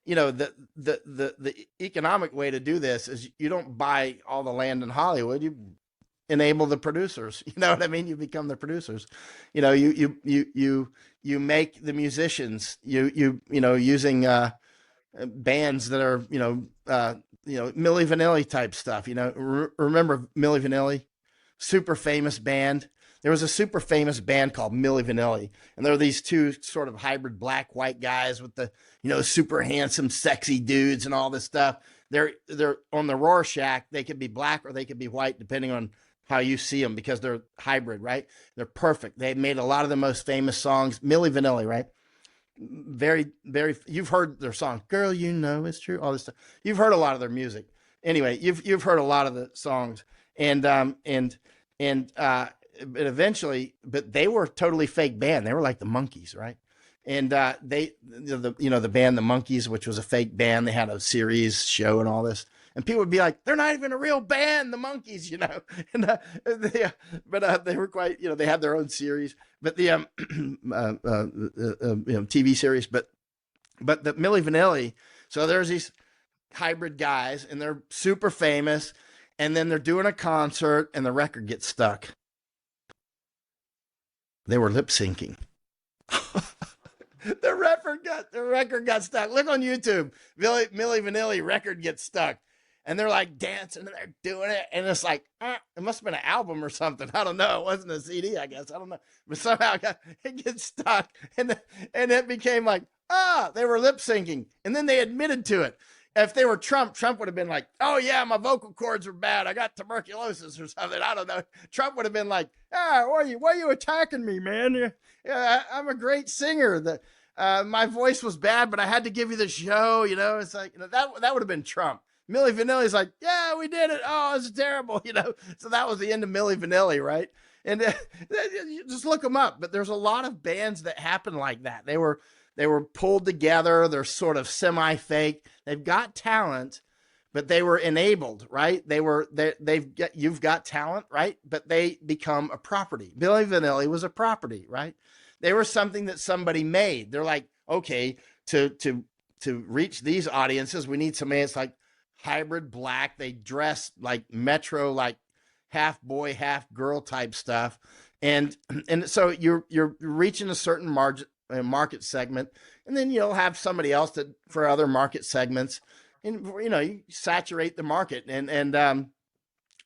the economic way to do this is you don't buy all the land in Hollywood. You enable the producers. You know what I mean? You become the producers. You make the musicians. Using bands that are Milli Vanilli type stuff. Remember Milli Vanilli? Super famous band. There was a super famous band called Milli Vanilli, and there were these two sort of hybrid black white guys with the super handsome, sexy dudes and all this stuff. They're on the Rorschach. They could be black or they could be white, depending on how you see them, because they're hybrid, right? They're perfect. They made a lot of the most famous songs. Milli Vanilli, right? Very, very. You've heard their song, "Girl, You Know It's True." All this stuff. You've heard a lot of their music. Anyway, you've heard a lot of the songs, but eventually, but they were totally fake band. They were like the Monkees, right? And the band the Monkees, which was a fake band. They had a series show and all this, and people would be like, "They're not even a real band, the Monkees," but they were quite, they had their own series, but the TV series, but the Milli Vanilli. So there's these hybrid guys, and they're super famous, and then they're doing a concert, and the record gets stuck. They were lip syncing. The record got stuck. Look on YouTube. Milli Vanilli record gets stuck. And they're like dancing and they're doing it. And it's like, it must have been an album or something. I don't know. It wasn't a CD, I guess. I don't know. But somehow it gets stuck. And it became like, they were lip syncing. And then they admitted to it. If they were Trump would have been like, "Oh yeah, my vocal cords were bad. I got tuberculosis or something." I don't know. Trump would have been like, why are you attacking me, man? Yeah, I'm a great singer. My voice was bad, but I had to give you the show. It's like, that would have been Trump. Milli Vanilli's like, "Yeah, we did it. Oh, it's terrible." So that was the end of Milli Vanilli, right? And just look them up. But there's a lot of bands that happen like that. They were pulled together. They're sort of semi-fake. They've got talent, but they were enabled, right? You've got talent, right? But they become a property. Milli Vanilli was a property, right? They were something that somebody made. They're like, okay, to reach these audiences, we need somebody that's like hybrid black. They dress like Metro, like half boy, half girl type stuff. And so you're reaching a certain market segment, and then you'll have somebody else for other market segments, and you saturate the market, and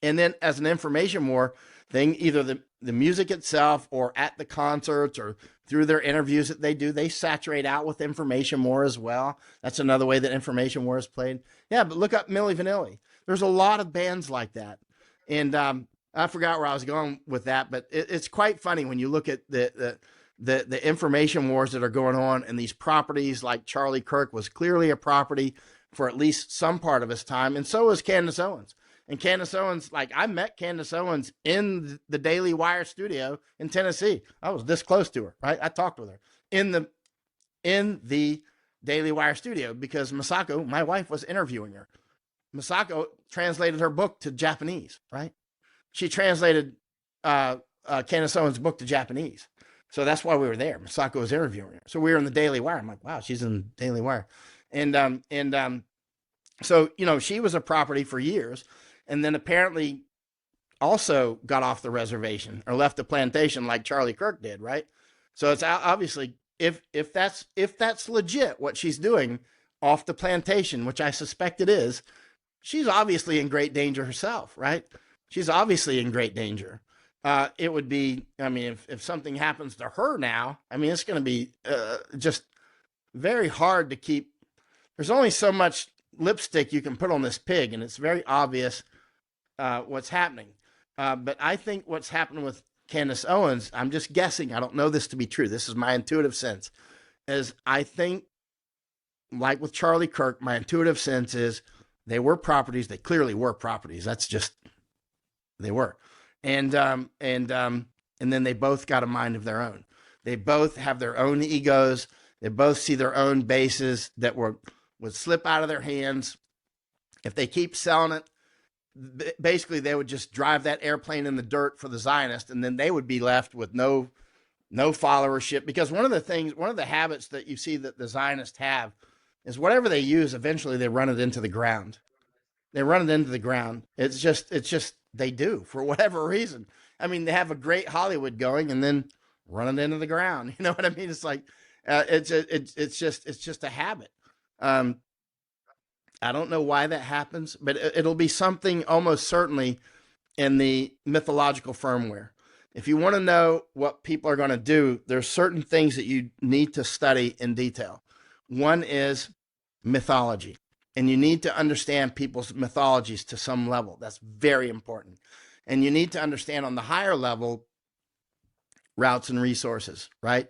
then as an information war thing, either the music itself or at the concerts or through their interviews that they do, they saturate out with information more as well. That's another way that information war is played. Yeah, but look up Milli Vanilli. There's a lot of bands like that, and I forgot where I was going with that, but it's quite funny when you look at the information wars that are going on, and these properties. Like Charlie Kirk was clearly a property for at least some part of his time, and so was Candace Owens. And Candace Owens, like, I met Candace Owens in the Daily Wire studio in Tennessee. I was this close to her, right? I talked with her in the Daily Wire studio because Masako, my wife, was interviewing her. Masako translated her book to Japanese, right? She translated Candace Owens' book to Japanese. So that's why we were there. Masako was interviewing her. So we were in the Daily Wire. I'm like, wow, she's in the Daily Wire. So, she was a property for years, and then apparently also got off the reservation or left the plantation like Charlie Kirk did, right? So it's obviously, if that's legit what she's doing off the plantation, which I suspect it is, she's obviously in great danger herself, right? She's obviously in great danger. It would be, if something happens to her now, it's going to be just very hard to keep. There's only so much lipstick you can put on this pig, and it's very obvious what's happening. But I think what's happened with Candace Owens, I'm just guessing, I don't know this to be true, this is my intuitive sense, is I think, like with Charlie Kirk, my intuitive sense is they were properties. They clearly were properties. That's just, they were. And then they both got a mind of their own. They both have their own egos. They both see their own bases that would slip out of their hands. If they keep selling it, basically they would just drive that airplane in the dirt for the Zionists, and then they would be left with no followership. Because one of the habits that you see that the Zionists have is whatever they use, eventually they run it into the ground. They run it into the ground. It's just they do for whatever reason. I mean, they have a great Hollywood going and then run it into the ground. You know what I mean? It's like it's just a habit. Um, I don't know why that happens, but it'll be something almost certainly in the mythological firmware. If you want to know what people are going to do, there's certain things that you need to study in detail. One is mythology, and you need to understand people's mythologies to some level. That's very important. And you need to understand on the higher level routes and resources, right?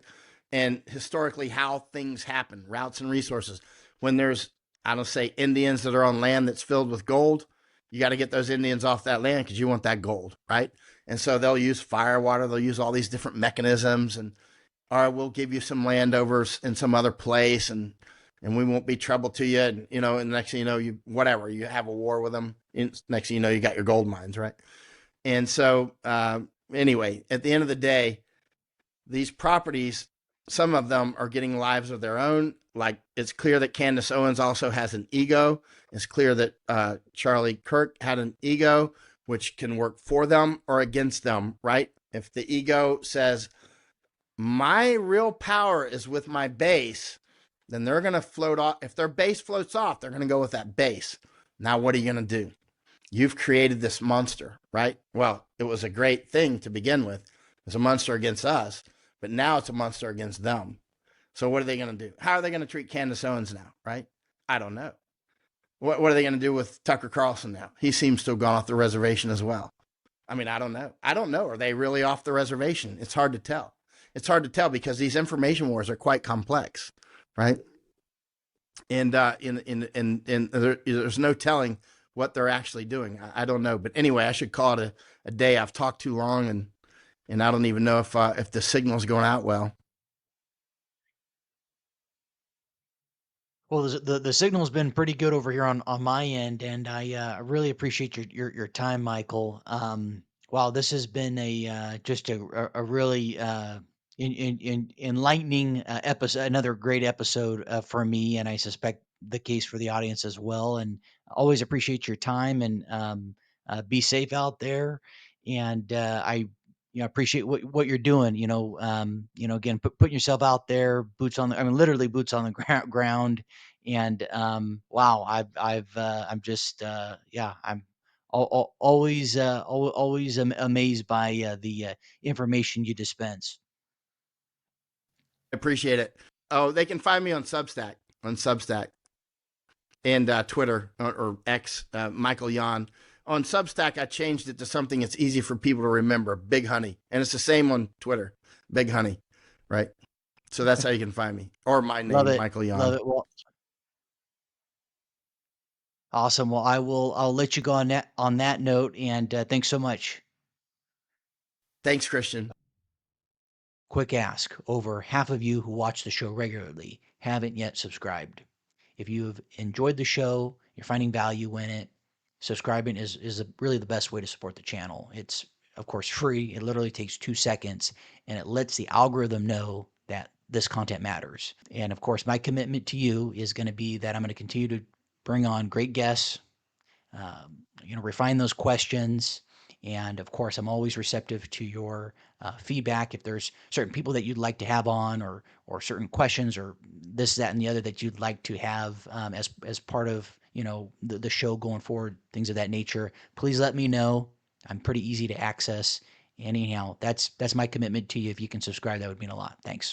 And historically how things happen, routes and resources. When there's, I don't say, Indians that are on land that's filled with gold, you got to get those Indians off that land because you want that gold, right? And so they'll use fire water, they'll use all these different mechanisms, and all right, we'll give you some land over in some other place, and we won't be trouble to you. And and the next thing you know, you whatever, you have a war with them. And next thing you know, you got your gold mines, right? And so anyway, at the end of the day, these properties, some of them are getting lives of their own. Like it's clear that Candace Owens also has an ego. It's clear that Charlie Kirk had an ego, which can work for them or against them, right? If the ego says, my real power is with my base, then they're going to float off. If their base floats off, they're going to go with that base. Now, what are you going to do? You've created this monster, right? Well, it was a great thing to begin with. It was a monster against us, but now it's a monster against them. So what are they going to do? How are they going to treat Candace Owens now, right? I don't know. What are they going to do with Tucker Carlson now? He seems to have gone off the reservation as well. I mean, I don't know. I don't know. Are they really off the reservation? It's hard to tell. It's hard to tell because these information wars are quite complex, right? And there's no telling what they're actually doing. I don't know. But anyway, I should call it a day. I've talked too long, and I don't even know if the signal's going out well. Well, the signal's been pretty good over here on my end, and I really appreciate your time, Michael. Wow, this has been a just a really enlightening episode, another great episode for me, and I suspect the case for the audience as well. And always appreciate your time, and be safe out there. And I appreciate what you're doing. Again, putting yourself out there, boots on the, I mean, literally boots on the ground. And wow, I'm just yeah, I'm always always amazed by the information you dispense. I appreciate it. Oh, they can find me on Substack, and Twitter or X, Michael Yon. On Substack, I changed it to something that's easy for people to remember, Big Honey. And it's the same on Twitter, Big Honey, right? So that's how you can find me, or my Love name, it, Michael love Yon. it. Well, awesome. Well, I'll let you go on that note, and thanks so much. Thanks, Christian. Quick ask: over half of you who watch the show regularly haven't yet subscribed. If you've enjoyed the show, you're finding value in it, subscribing is really the best way to support the channel. It's, of course, free. It literally takes 2 seconds, and it lets the algorithm know that this content matters. And of course, my commitment to you is going to be that I'm going to continue to bring on great guests, refine those questions. And of course, I'm always receptive to your feedback. If there's certain people that you'd like to have on, or certain questions, or this, that, and the other that you'd like to have as part of the show going forward, things of that nature, please let me know. I'm pretty easy to access. And anyhow, that's my commitment to you. If you can subscribe, that would mean a lot. Thanks.